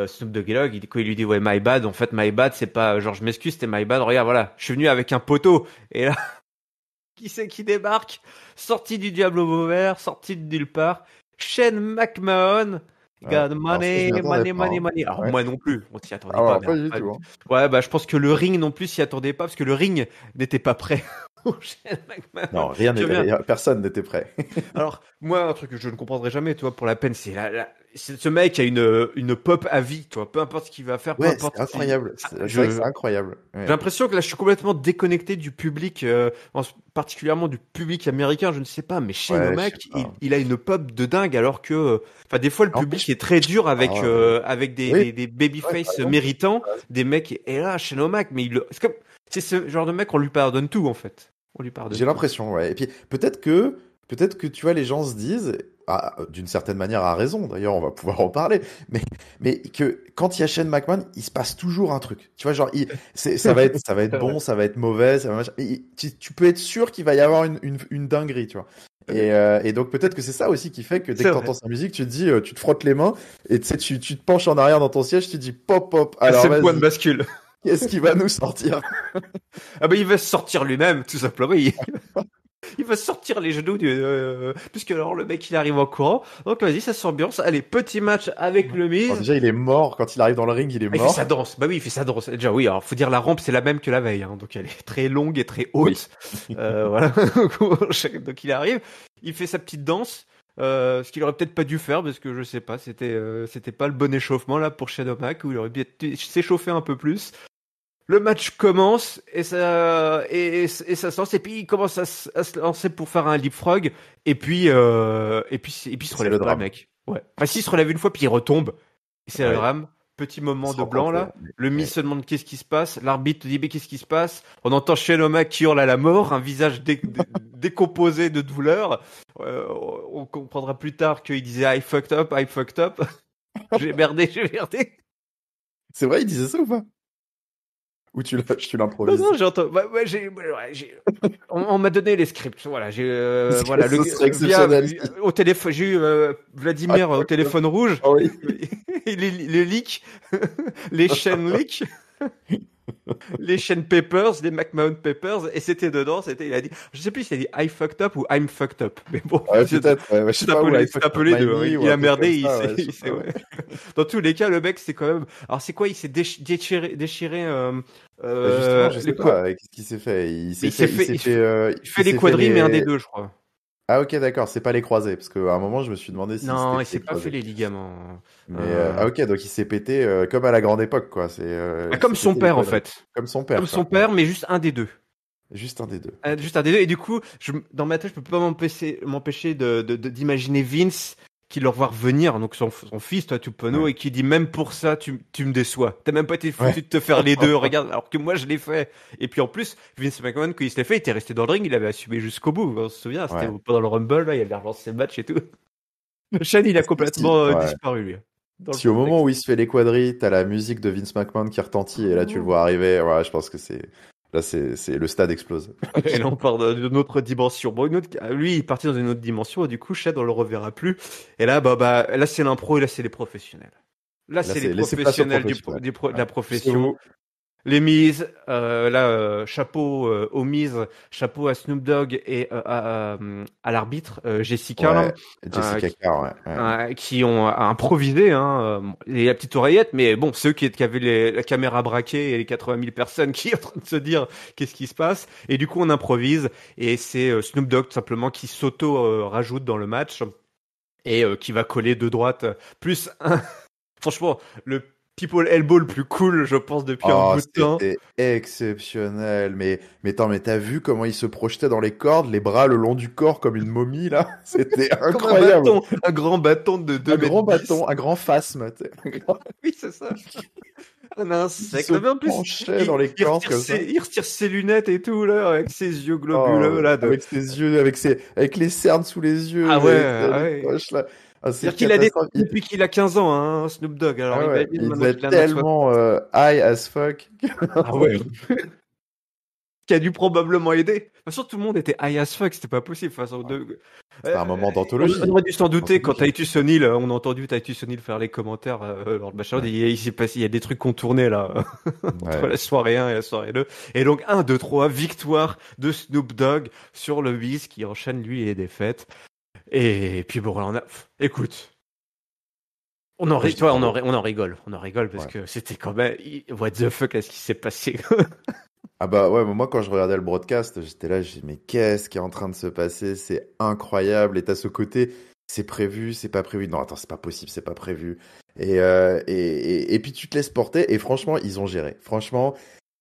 Snoop Dogg il lui dit ouais my bad en fait my bad c'est pas genre je m'excuse c'était my bad regarde voilà je suis venu avec un poteau et là qui c'est qui débarque sorti du diable au Vauvert sorti de nulle part Shane McMahon Ouais. got Alors ça, je m'y money attendais money pas, money hein. money alors Ouais. moi non plus on s'y attendait pas Alors, mais pas alors, du tout, hein. ouais bah je pense que le ring non plus s'y attendait pas parce que le ring n'était pas prêt pour Shane McMahon Non, personne n'était prêt. alors, moi, un truc que je ne comprendrai jamais, tu vois, pour la peine, c'est ce mec a une pop à vie, tu vois, peu importe ce qu'il va faire, peu Ouais, importe c'est incroyable. Ah, C'est vrai que c'est incroyable. j'ai Ouais. l'impression que là, je suis complètement déconnecté du public, particulièrement du public américain, je ne sais pas, mais Shane Ouais, je sais O'Mac, pas. il a une pop de dingue, alors que, enfin, des fois, le En fait, public est très dur avec, ah, avec oui, des ouais, t'as babyface raison. méritants, des mecs, et là, Shane O'Mac, mais c'est ce genre de mec, on lui pardonne tout, en fait. On lui pardonne J'ai tout. l'impression, ouais. Et puis peut-être que tu vois, les gens se disent, d'une certaine manière à raison, d'ailleurs, on va pouvoir en parler, mais que quand il y a Shane McMahon, il se passe toujours un truc. Tu vois, genre, ça va être C'est vrai. bon, ça va être mauvais, tu peux être sûr qu'il va y avoir une dinguerie, tu vois. Et donc peut-être que c'est ça aussi qui fait que dès C'est que tu vrai. entends sa musique, tu te dis, tu te frottes les mains et tu sais, tu te penches en arrière dans ton siège, tu te dis pop pop. Alors C'est le point de vas-y, bascule. qu'est-ce qui va nous sortir? Ah bah il va se sortir lui-même, tout simplement. Il va sortir les genoux puisque alors le mec il arrive en courant. Donc vas-y, ça s'ambiance. Allez, petit match avec le Bon, Miz. déjà, il est mort quand il arrive dans le ring, il est Ah, il fait sa mort. danse. Bah oui, il fait sa danse. Déjà oui, alors faut dire la rampe c'est la même que la veille, hein. Donc elle est très longue et très Oui. haute. Voilà. Donc il arrive, il fait sa petite danse. Ce qu'il aurait peut-être pas dû faire parce que je sais pas, c'était pas le bon échauffement là pour Shadow Mac où il aurait pu s'échauffer un peu plus. Le match commence et ça se lance et puis il commence à se lancer pour faire un leapfrog et puis il se C'est le relève pas le drame. mec. Ouais. Enfin si il se relève une fois puis il retombe. Et c'est le Ouais. drame. Petit Il moment se de rend blanc compte, ouais. là. Le Miz Ouais. se demande qu'est-ce qui se passe. L'arbitre dit mais qu'est-ce qui se passe. On entend Shane O'Mac qui hurle à la mort, un visage décomposé de douleur. On comprendra plus tard qu'il disait I fucked up, I fucked up. J'ai merdé, j'ai merdé. C'est vrai, il disait ça ou pas? Ou tu Non, l'improvises? non, j'entends. Ouais, on m'a donné les scripts. Voilà, voilà, Ce serait via exceptionnel si. au téléphone, j'ai eu Ah, Vladimir au téléphone rouge, ah oui. les leaks, les chaînes leaks, les chaînes Papers, les McMahon Papers, et c'était dedans. Il a dit, je sais plus s'il a dit I fucked up ou I'm fucked up, mais bon, Ouais, peut-être. Ouais, je sais pas où, I c'est fucked un peu up les my deux. Hein. knee ou Il un a truc comme merdé, ça, ouais, je sais pas, ouais. ouais. Dans tous les cas, le mec, c'est quand même. Alors, c'est quoi? Il s'est déchiré Bah, justement, je sais les quoi? pas qu'est-ce qu'il s'est fait. Mais il fait Il les s'est fait quadrilles, mais un des les. deux, je crois. Ah ok, d'accord, c'est pas les croisés, parce qu'à un moment, je me suis demandé si c'était Non, il les s'est pas fait croisés. les ligaments. Mais ah ok, donc il s'est pété comme à la grande époque, quoi. Il Comme s'est son pété les père, en quadris. fait. Comme son Comme père, son quoi. Ouais. père, mais juste un des deux. Juste un des deux. Ok. Juste un des deux. Et du coup, dans ma tête, je peux pas m'empêcher d'imaginer Vince qui le revoit revenir, donc son fils, toi, Tupono, Ouais. et qui dit même pour ça, tu me déçois. T'as même pas été Ouais. foutu de te faire les deux, regarde, alors que moi je l'ai fait. Et puis en plus, Vince McMahon, quand il se l'est fait, il était resté dans le ring, il avait assumé jusqu'au bout. On se souvient, c'était Ouais. pendant le Rumble, là, il avait relancé le match et tout. Shane, il a Parce que complètement ouais. disparu, lui. Dans le Si au contexte. moment où il se fait les quadrilles, t'as la musique de Vince McMahon qui retentit et là tu le vois arriver, ouais, je pense que c'est le stade explose. Et là, on part d'une autre dimension. Bon, lui, il est parti dans une autre dimension, et du coup, Shed, on le reverra plus. Et là, là, c'est l'impro, et là, c'est les professionnels. Là, Là, c'est les c'est laissez place aux professionnels professionnels. de la Ouais. profession. Poussez-vous. Les Miz, chapeau aux Miz, chapeau à Snoop Dogg et à l'arbitre, Jessica, là, Ouais, Jessica qui, Carr, ouais. Ouais. qui ont improvisé, hein, et la petite oreillette, mais bon, ceux qui avaient la caméra braquée et les 80 000 personnes qui sont en train de se dire qu'est-ce qui se passe, et du coup on improvise, et c'est Snoop Dogg tout simplement qui s'auto-rajoute dans le match, et qui va coller de droite, plus un, franchement, le People Elbow le plus cool, je pense, depuis un Oh, bout de temps. c'était exceptionnel. Mais t'as vu comment il se projetait dans les cordes, les bras le long du corps comme une momie, là? C'était Comme un incroyable. bâton, un grand bâton de 2 Un mètres grand 10. bâton, un grand phasme, tu sais. Oui, c'est ça. Un Qui insecte. se Mais en plus, penchait dans les cordes comme ça. il retire ses lunettes et tout, là, avec ses yeux Oh, globuleux, là, avec ses yeux, avec les cernes sous les yeux, Ah ouais, les ouais. poches, là. Ah, c'est C'est-à-dire une qu'il a des catastrophe. depuis qu'il a 15 ans, hein, Snoop Dogg. Alors Ah ouais, imagine il maintenant devait qu'il être en a 60. tellement high as fuck. Ah ouais. Qui a dû probablement aider. De toute façon, tout le monde était high as fuck, c'était pas possible. De toute façon, C'était un moment on d'anthologie. aurait dû s'en douter quand D'anthologie. Titus O'Neil, on a entendu Titus O'Neil faire les commentaires lors de machin. Ouais. Il s'est passé, il y a des trucs qu'on tournait là entre Ouais. la soirée 1 et la soirée 2. Et donc 1, 2, 3, victoire de Snoop Dogg sur le Wiz qui enchaîne lui les défaites. Et puis bon, écoute. Moi, je dis Toi, bravo. on en rigole parce Ouais. que c'était quand même, what the fuck, qu'est-ce qui s'est passé? Ah bah ouais, mais moi quand je regardais le broadcast, j'étais là, j'ai dit mais qu'est-ce qui est en train de se passer? C'est incroyable. Et t'as ce côté, c'est prévu, c'est pas prévu. Non, attends, c'est pas possible, c'est pas prévu. Et puis tu te laisses porter. Et franchement, ils ont géré. Franchement,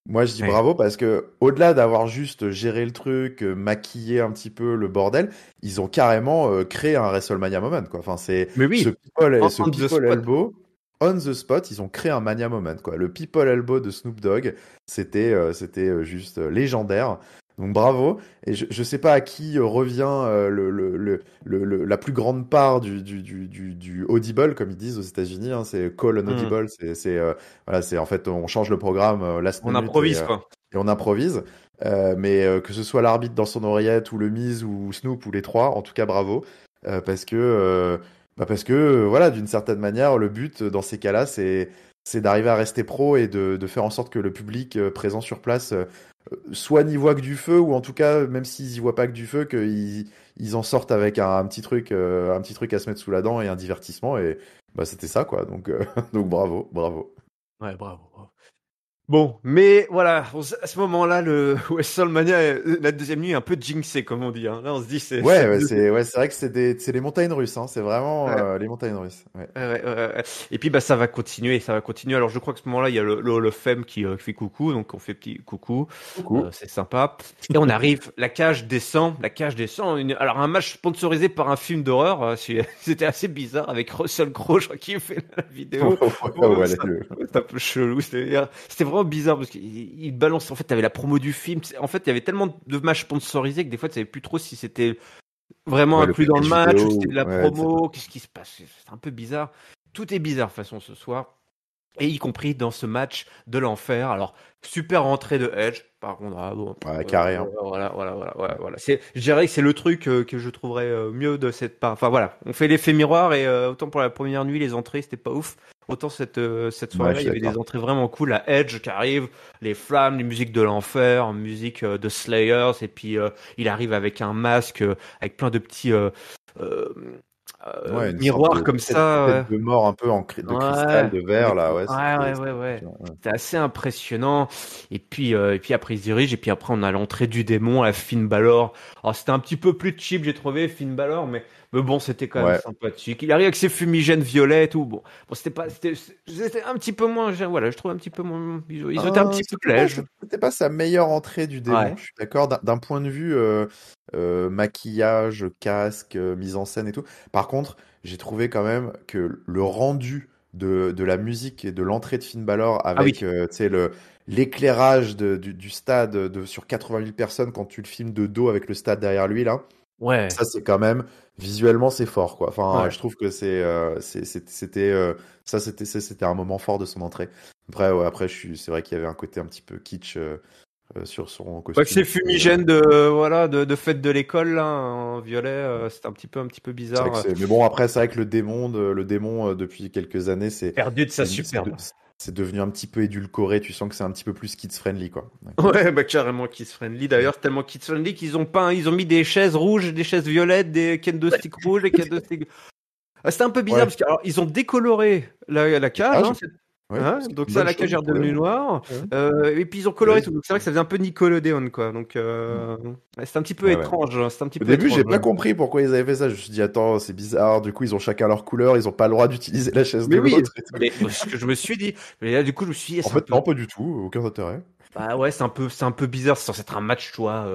moi je dis Ouais. bravo parce que au-delà d'avoir juste géré le truc, maquillé un petit peu le bordel, ils ont carrément créé un WrestleMania moment quoi. Enfin, c'est Mais ce oui, people, ce on the people spot. elbow. On the spot, ils ont créé un Mania Moment, quoi. Le People Elbow de Snoop Dogg, c'était juste légendaire. Donc bravo. Et je sais pas à qui revient la plus grande part du audible, comme ils disent aux États-Unis. Hein, c'est call an Hmm. audible. Voilà, c'est en fait on change le programme last On minute improvise, quoi. et on improvise. Mais que ce soit l'arbitre dans son oreillette ou le Miz ou Snoop ou les trois, en tout cas bravo. Parce que parce que voilà, d'une certaine manière, le but dans ces cas-là, c'est d'arriver à rester pro et de faire en sorte que le public présent sur place soit n'y voit que du feu, ou en tout cas, même s'ils y voient pas que du feu, qu'ils en sortent avec un petit truc à se mettre sous la dent et un divertissement. Et bah c'était ça quoi. Donc donc bravo, bravo. Ouais, bravo. Bon, mais voilà, à ce moment-là, le WrestleMania, la deuxième nuit est un peu jinxée, comme on dit. Hein. Là, on se dit, Ouais, c'est vrai que c'est les montagnes russes. Hein. C'est vraiment ouais, les montagnes russes. Ouais. ouais. Et puis, bah, ça va continuer, ça va continuer. Alors, je crois que à ce moment-là, il y a le Hall of Fame qui fait coucou, donc on fait petit coucou, Coucou. c'est sympa. Et on arrive, la cage descend. Alors, un match sponsorisé par un film d'horreur, c'était assez bizarre avec Russell Crowe, je crois, qui fait la vidéo. Ouais, Bon, ouais, c'est un peu chelou. C'était vraiment bizarre parce qu'il balance. En fait, t'avais la promo du film. En fait, il y avait tellement de matchs sponsorisés que des fois, tu savais plus trop si c'était vraiment ouais, le inclus dans le package match ou si c'était vidéo. de la Ouais, etc. promo. Qu'est-ce qui se passe? C'est un peu bizarre. Tout est bizarre, de toute façon, ce soir. Et y compris dans ce match de l'enfer. Alors, super entrée de Edge. Par contre, ah bon, Ouais, carré. Hein. voilà. Je dirais que c'est le truc que je trouverais mieux de cette part. Enfin voilà, on fait l'effet miroir et autant pour la première nuit, les entrées, c'était pas ouf. Autant cette Ouais, je soirée-là, il suis y avait des d'accord. entrées vraiment cool. La Edge qui arrive, les flammes, les musiques de l'enfer, musique de Slayers, et puis il arrive avec un masque, avec plein de petits euh, Ouais, une sorte miroirs de comme tête ça. de mort un peu de cristal, Ouais, de verre, là, ouais, ouais. ouais. C'était assez impressionnant. Et puis après, il se dirige. Et puis après, on a l'entrée du démon à Finn Balor. Alors, c'était un petit peu plus cheap, j'ai trouvé, Finn Balor, mais bon, c'était quand même Ouais. sympathique. Il arrive avec ses fumigènes violets et tout. Bon, c'était un petit peu moins, voilà, je trouve un petit peu moins, ils étaient un petit peu lèges. C'était pas sa meilleure entrée du Ouais. démon, je suis d'accord, d'un point de vue maquillage, casque, mise en scène et tout. Par contre, j'ai trouvé quand même que le rendu de la musique et de l'entrée de Finn Balor Ah oui. avec tu sais, l'éclairage du stade sur 80 000 personnes quand tu le filmes de dos avec le stade derrière lui, là. Ouais. Ça, c'est quand même, visuellement, c'est fort, quoi. Enfin, Ouais. je trouve que c'était un moment fort de son entrée. Après, ouais, après, c'est vrai qu'il y avait un côté un petit peu kitsch sur son Bah, que costume ces et tout. fumigènes voilà, de fête de l'école, là, en violet, c'était un petit peu C'est vrai bizarre. que mais bon, après, c'est vrai que le démon, depuis quelques années, Perdu de sa c'est, c'est, de- superbe. c'est devenu un petit peu édulcoré. Tu sens que c'est un petit peu plus kids-friendly, quoi. Donc, Ouais, bah carrément kids friendly. D'ailleurs, c'est tellement kids friendly qu'ils ont peint, ils ont mis des chaises rouges, des chaises violettes, des kendo sticks rouges, des kendo sticks. Ah, c'était un peu bizarre ouais. parce que alors, ils ont décoloré la Le cage, cage, hein, ouais, hein, ce qui est donc une ça, bonne la chose, cage est j'ai trouvé. redevenue noire. Ouais. Et puis ils ont coloré Ouais, tout. Donc c'est vrai que ça faisait un peu Nickelodeon, quoi. Donc ouais, c'était un petit peu ouais. étrange. C'était un petit Au peu début, étrange. j'ai pas compris pourquoi ils avaient fait ça. Je me suis dit, attends, c'est bizarre. Du coup, ils ont chacun leur couleur. Ils ont pas le droit d'utiliser la chaise Mais de oui, l'autre et tout. mais ce que je me suis dit. Mais là, du coup, je me suis dit, En c'est un fait, peu. non, pas du tout. Aucun intérêt. Bah ouais, c'est un peu bizarre. C'est censé être un match, tu vois,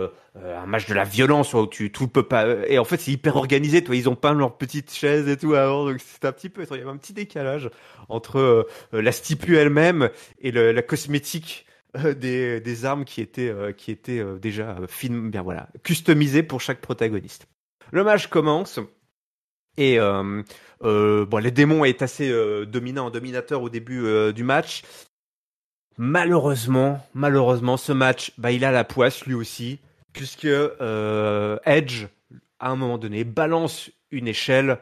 un match de la violence, où tout peut pas. Et en fait, c'est hyper organisé, toi. Ils ont peint leurs petites chaises et tout avant, donc c'était un petit peu. Il y avait un petit décalage entre la stipu elle-même et la cosmétique des armes qui étaient déjà bien voilà, customisées pour chaque protagoniste. Le match commence. Et bon, les démons est assez dominateur au début du match. Malheureusement, ce match, bah, il a la poisse lui aussi, puisque Edge, à un moment donné, balance une échelle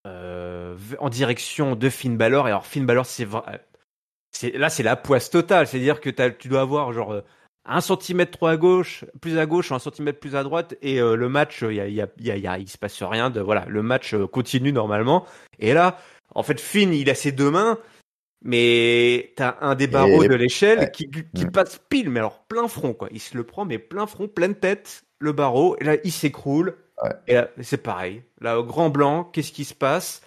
en direction de Finn Balor. Et alors Finn Balor, c'est la poisse totale, c'est-à-dire que tu dois avoir genre 1 centimètre trop à gauche, plus à gauche, ou 1 centimètre plus à droite, et le match, il se passe rien. Voilà, le match continue normalement. Et là, en fait, Finn, il a ses deux mains. Mais t'as un des barreaux Et de l'échelle ouais. qui passe pile, mais alors plein front, quoi. Il se le prend, mais plein front, pleine tête, le barreau, et là, il s'écroule. Ouais. Et là, c'est pareil. Là, au grand blanc, qu'est-ce qui se passe?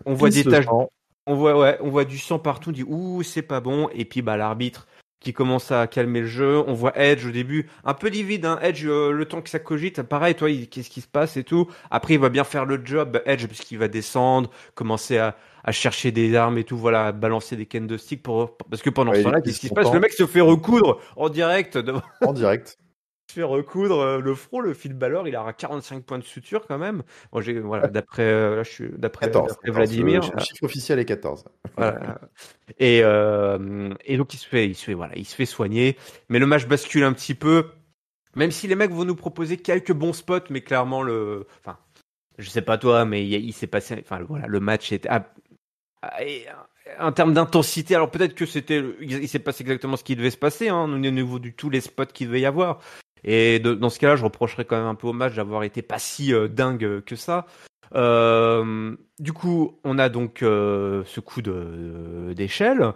On voit Pisse des le taches, sang. on voit du sang partout, on dit, ouh, c'est pas bon. Et puis, bah, l'arbitre qui commence à calmer le jeu. On voit Edge au début, un peu livide, hein. Edge, le temps que ça cogite, pareil, toi, qu'est-ce qui se passe et tout. Après, il va bien faire le job, Edge, parce qu'il va descendre, commencer à chercher des armes et tout, voilà, à balancer des candlesticks parce que pendant ce Ouais, il est temps-là, plus qu'est-ce qui se passe? Le content mec se fait recoudre en direct, en direct. se fait recoudre le front, le Phil Balor, il aura 45 points de suture quand même. Bon, voilà, d'après, là, je suis, 14. d'après 14. Vladimir. Le chiffre officiel est 14. Voilà. Et donc il se fait soigner, mais le match bascule un petit peu, même si les mecs vont nous proposer quelques bons spots, mais clairement enfin, je sais pas toi, mais il s'est passé, enfin voilà, le match était en termes d'intensité. Alors peut-être que il s'est passé exactement ce qui devait se passer, hein, au niveau de tous les spots qu'il devait y avoir. Et dans ce cas-là, je reprocherais quand même un peu au match d'avoir été pas si dingue que ça. Du coup, on a donc ce coup d'échelle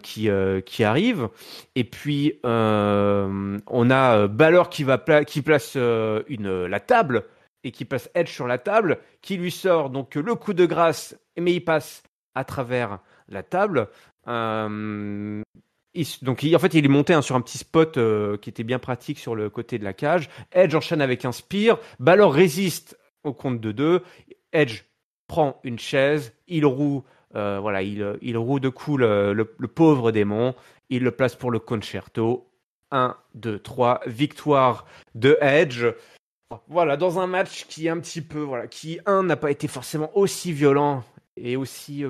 qui arrive, et puis on a Balor qui place la table et qui place Edge sur la table, qui lui sort donc le coup de grâce, mais il passe à travers la table. En fait, il est monté sur un petit spot qui était bien pratique sur le côté de la cage. Edge enchaîne avec un spear. Balor résiste au compte de 2. Edge prend une chaise, il roue, voilà, il roue de coups le pauvre démon. Il le place pour le concerto. 1, 2, 3, victoire de Edge. Voilà, dans un match qui est un petit peu, voilà, qui n'a pas été forcément aussi violent et aussi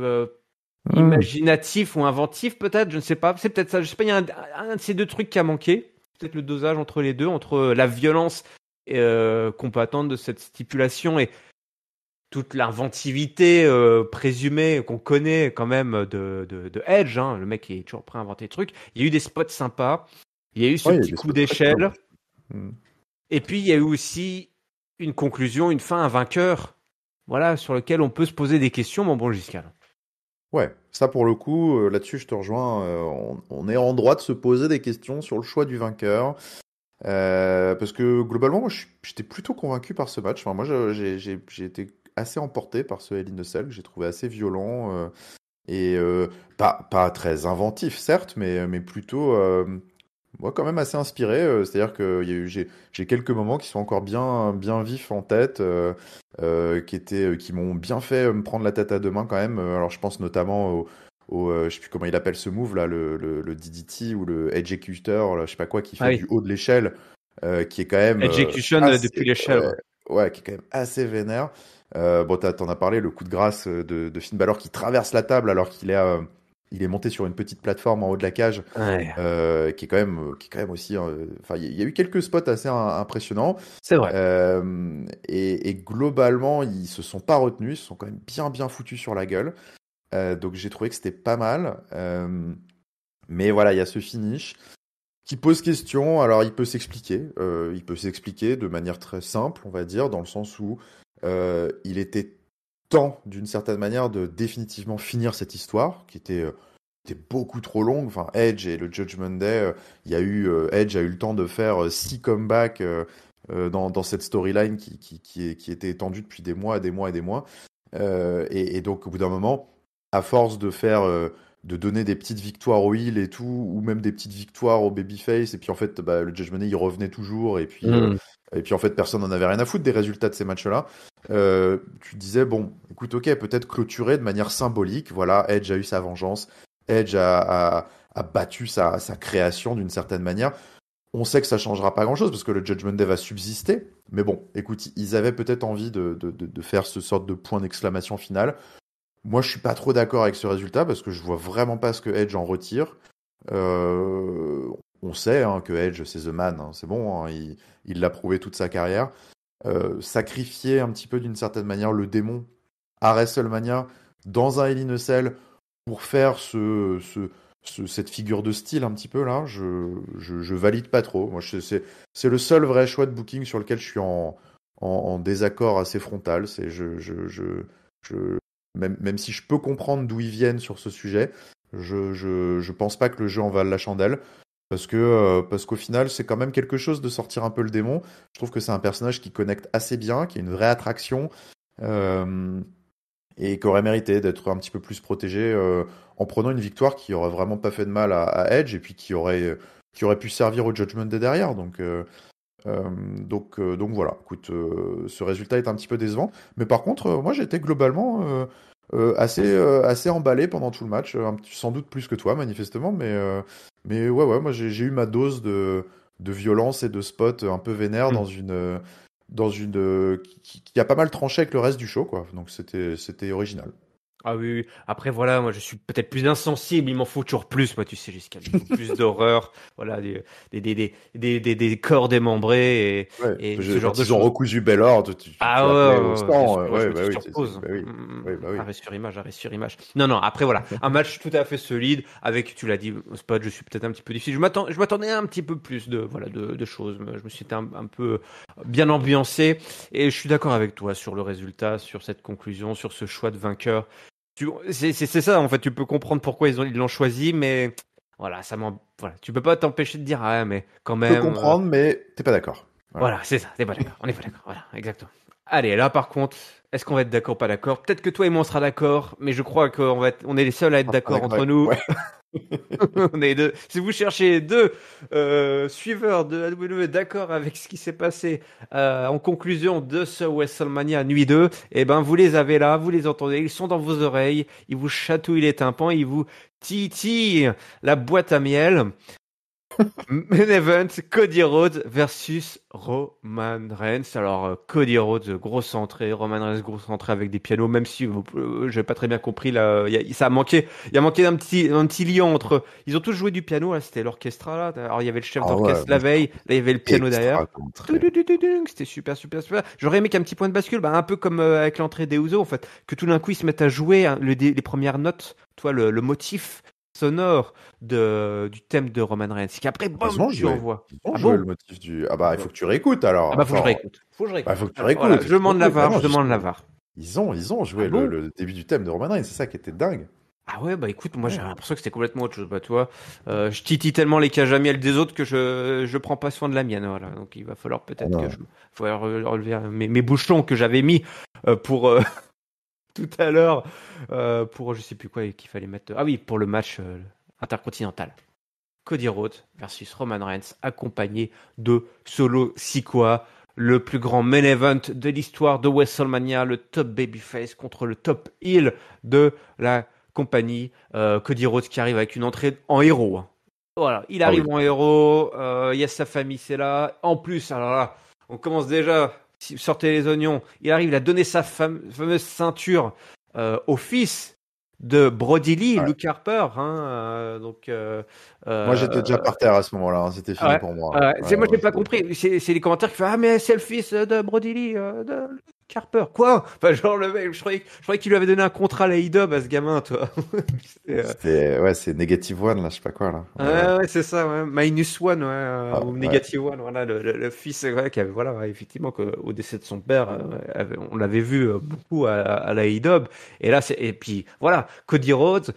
imaginatif ou inventif, peut-être, je ne sais pas. C'est peut-être ça. Je sais pas. Il y a un de ces deux trucs qui a manqué. Peut-être le dosage entre les deux, entre la violence qu'on peut attendre de cette stipulation et toute l'inventivité présumée qu'on connaît quand même de Edge, hein. Le mec est toujours prêt à inventer des trucs. Il y a eu des spots sympas. Il y a eu ce Ouais, il y a petit des coup spots très cool, d'échelle. hein. Et puis, il y a eu aussi une conclusion, une fin, un vainqueur. Voilà, sur lequel on peut se poser des questions, mon bon Giscard. Ouais, ça pour le coup, là-dessus je te rejoins. On est en droit de se poser des questions sur le choix du vainqueur. Parce que globalement, moi, j'étais plutôt convaincu par ce match. Enfin, moi, j'ai été assez emporté par ce Hell in a Cell que j'ai trouvé assez violent et pas très inventif, certes, mais plutôt, moi, quand même assez inspiré. C'est-à-dire que j'ai quelques moments qui sont encore bien vifs en tête, qui m'ont bien fait me prendre la tête à deux mains quand même. Alors, je pense notamment je sais plus comment il appelle ce move là, le DDT ou le Executor, là, je sais pas quoi, qui Ah fait oui, du haut de l'échelle, qui est quand même execution depuis assez, l'échelle. Ouais. ouais, qui est quand même assez vénère. Bon, t'en as parlé, le coup de grâce de Finn Balor qui traverse la table alors il est monté sur une petite plateforme en haut de la cage, Ouais, qui est quand même aussi. Enfin, il y a eu quelques spots assez impressionnants. c'est vrai. Et globalement, ils se sont pas retenus, ils se sont quand même bien foutus sur la gueule. Donc j'ai trouvé que c'était pas mal. Mais voilà, il y a ce finish qui pose question. Alors il peut s'expliquer. Il peut s'expliquer de manière très simple, on va dire, dans le sens où il était temps, d'une certaine manière, de définitivement finir cette histoire, était beaucoup trop longue. Enfin, Edge et le Judgment Day, Edge a eu le temps de faire 6 comebacks dans cette storyline qui était étendue depuis des mois, des mois et des mois. Et donc, au bout d'un moment, à force de donner des petites victoires au heel et tout, ou même des petites victoires au babyface, et puis en fait, bah, le Judgment Day, il revenait toujours, et puis en fait, personne n'en avait rien à foutre des résultats de ces matchs-là. Tu disais, bon, écoute, ok, peut-être clôturer de manière symbolique. Voilà, Edge a eu sa vengeance. Edge a battu sa création d'une certaine manière. On sait que ça changera pas grand-chose parce que le Judgment Day va subsister. Mais bon, écoute, ils avaient peut-être envie de faire ce sorte de point d'exclamation final. Moi, je suis pas trop d'accord avec ce résultat parce que je vois vraiment pas ce que Edge en retire. Euh, on sait hein, que Edge, c'est The Man. Hein, c'est bon, hein, il l'a prouvé toute sa carrière. Sacrifier un petit peu d'une certaine manière le démon à WrestleMania dans un Hell in a Cell pour faire cette figure de style un petit peu là, je valide pas trop. Moi, c'est le seul vrai choix de booking sur lequel je suis en désaccord assez frontal. Je- même si je peux comprendre d'où ils viennent sur ce sujet, je pense pas que le jeu en vale la chandelle. Parce qu'au final, c'est quand même quelque chose de sortir un peu le démon. Je trouve que c'est un personnage qui connecte assez bien, qui a une vraie attraction. Euh, et qui aurait mérité d'être un petit peu plus protégé en prenant une victoire qui aurait vraiment pas fait de mal à Edge et puis qui aurait pu servir au Judgment Day derrière. Donc voilà, écoute, ce résultat est un petit peu décevant. Mais par contre, moi j'étais globalement assez emballé pendant tout le match, sans doute plus que toi manifestement, mais ouais, moi j'ai eu ma dose de violence et de spot un peu vénère qui a pas mal tranché avec le reste du show, quoi. Donc c'était original. Ah oui, oui. Après, voilà, moi, je suis peut-être plus insensible. Il m'en faut toujours plus, moi, tu sais, jusqu'à il faut plus d'horreur. Voilà, des corps démembrés Ouais, et ce genre quand de ils ont choses. recousu Bellord, tu Ah appelais au ouais, bien sang. sûr, moi, je Ouais, mettais bah oui, sur pause. bah oui, bah oui. Arrêt sur image, arrêt sur image. Non, non, après, voilà. Un match tout à fait solide avec, tu l'as dit, Spot, je suis peut-être un petit peu difficile. Je m'attendais à un petit peu plus de choses. Je me suis été un peu bien ambiancé et je suis d'accord avec toi sur le résultat, sur cette conclusion, sur ce choix de vainqueur. C'est ça, en fait, tu peux comprendre pourquoi ils l'ont choisi, mais voilà, voilà, tu peux pas t'empêcher de dire, ah, mais quand Je peux même, comprendre, mais t'es pas d'accord. Voilà. voilà, c'est ça, t'es pas d'accord, on est pas d'accord, voilà, exactement. Allez, là, par contre, est-ce qu'on va être d'accord ou pas d'accord? Peut-être que toi et moi, on sera d'accord, mais je crois on est les seuls à être Ah, pas d'accord d'accord. entre nous. Ouais. On est deux. Si vous cherchez deux suiveurs de la WWE d'accord avec ce qui s'est passé en conclusion de ce WrestleMania nuit 2, eh ben vous les avez là, vous les entendez, ils sont dans vos oreilles, ils vous chatouillent les tympans, ils vous titillent la boîte à miel. Main event, Cody Rhodes versus Roman Reigns. Alors, Cody Rhodes, grosse entrée, Roman Reigns, grosse entrée avec des pianos, même si j'ai pas très bien compris, là, ça a manqué, il a manqué un petit lien entre, ils ont tous joué du piano, là, c'était l'orchestre, là. Alors, il y avait le chef Ah ouais, d'orchestre moi la je trouve veille, là, il y avait le piano extra derrière. comme trait. C'était super, super, super. J'aurais aimé qu'un petit point de bascule, bah, un peu comme avec l'entrée des Usos, en fait, que tout d'un coup, ils se mettent à jouer hein, les premières notes, toi, le motif sonore du thème de Roman Reigns. Et qu'après, Ils bam, ont tu joué. envoies. Ils ont Ah joué bon? le motif du. Ah bah, il faut que tu réécoutes alors. Ah bah, faut que je Attends. réécoute. Faut que je Bah, il réécoute. faut que tu Alors, voilà, réécoutes. je demande la Ah VAR, non, je demande la VAR. ils ont Ah joué bon? le début du thème de Roman Reigns, c'est ça qui était dingue. Ah ouais, bah écoute, moi j'ai Ouais. l'impression que c'était complètement autre chose. Bah toi, je titille tellement les cages à miel des autres que je prends pas soin de la mienne. Voilà. Donc il va falloir Ah peut-être que non. je faut relever mes bouchons que j'avais mis pour tout à l'heure pour je sais plus quoi qu'il fallait mettre. Ah oui, pour le match intercontinental. Cody Rhodes versus Roman Reigns, accompagné de Solo Sikoa, le plus grand main event de l'histoire de WrestleMania, le top babyface contre le top heel de la compagnie. Cody Rhodes qui arrive avec une entrée en héros. Hein. Voilà, il Ah arrive oui. en héros, il y a sa famille, c'est là. En plus, alors là, on commence déjà, sortez les oignons, il arrive, il a donné sa fameuse ceinture au fils de Brody Lee, Ouais. Luke Harper, hein, Moi, j'étais déjà euh, par terre à ce moment-là. Hein. C'était fini ouais, pour moi. Ouais, moi j'ai ouais, pas compris. C'est les commentaires qui font ah mais c'est le fils de Brody Lee, de Carper. Quoi? Enfin genre le mec, je croyais qu'il lui avait donné un contrat à la IDOB à ce gamin, toi. C'était, Ouais, c'est Negative One, là, je sais pas quoi, là. Ouais, ouais. ouais, c'est ça, ouais. Minus One, ouais, Ah, ou ouais. Negative One, voilà, le fils, ouais, qui avait, voilà, ouais, effectivement, au décès de son père, on l'avait vu beaucoup à la IDOB. Et là, et puis, voilà, Cody Rhodes,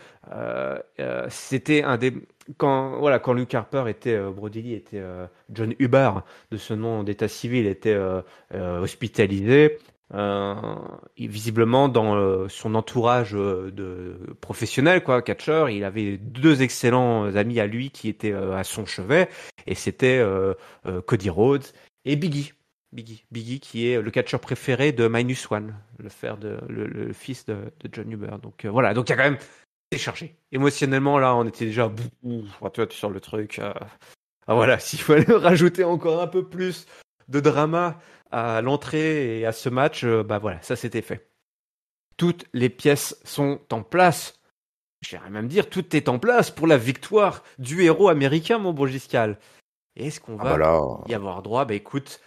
c'était un des, quand Luke Harper était, Brody Lee était, John Huber, de ce nom d'état civil, était hospitalisé. Euh, visiblement dans son entourage de professionnel quoi catcheur il avait deux excellents amis à lui qui étaient à son chevet et c'était Cody Rhodes et Biggie qui est le catcheur préféré de Minus One le fils de John Huber donc voilà donc il y a quand même c'est chargé émotionnellement là on était déjà tu vois tu sors le truc Ah voilà, s'il fallait rajouter encore un peu plus de drama à l'entrée et à ce match, bah voilà, ça c'était fait. Toutes les pièces sont en place. J'irais même dire, tout est en place pour la victoire du héros américain, mon beau Giscal. Et est-ce qu'on Ah bah va là, y avoir droit? Bah écoute,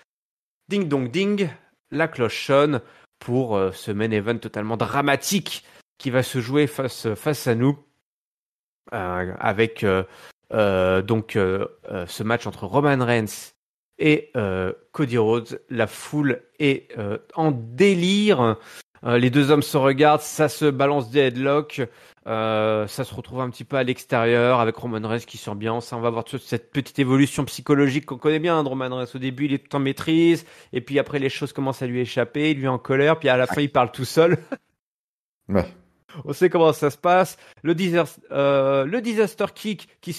ding dong ding, la cloche sonne pour ce main event totalement dramatique qui va se jouer face à nous avec ce match entre Roman Reigns et Cody Rhodes. La foule est en délire. Les deux hommes se regardent, ça se balance des headlocks, ça se retrouve un petit peu à l'extérieur avec Roman Reigns qui s'ambiance. On va voir cette petite évolution psychologique qu'on connaît bien de Roman Reigns. Au début, il est tout en maîtrise, et puis après, les choses commencent à lui échapper, il lui est en colère, puis à la fin, il parle tout seul. ouais. On sait comment ça se passe. Le disaster kick qui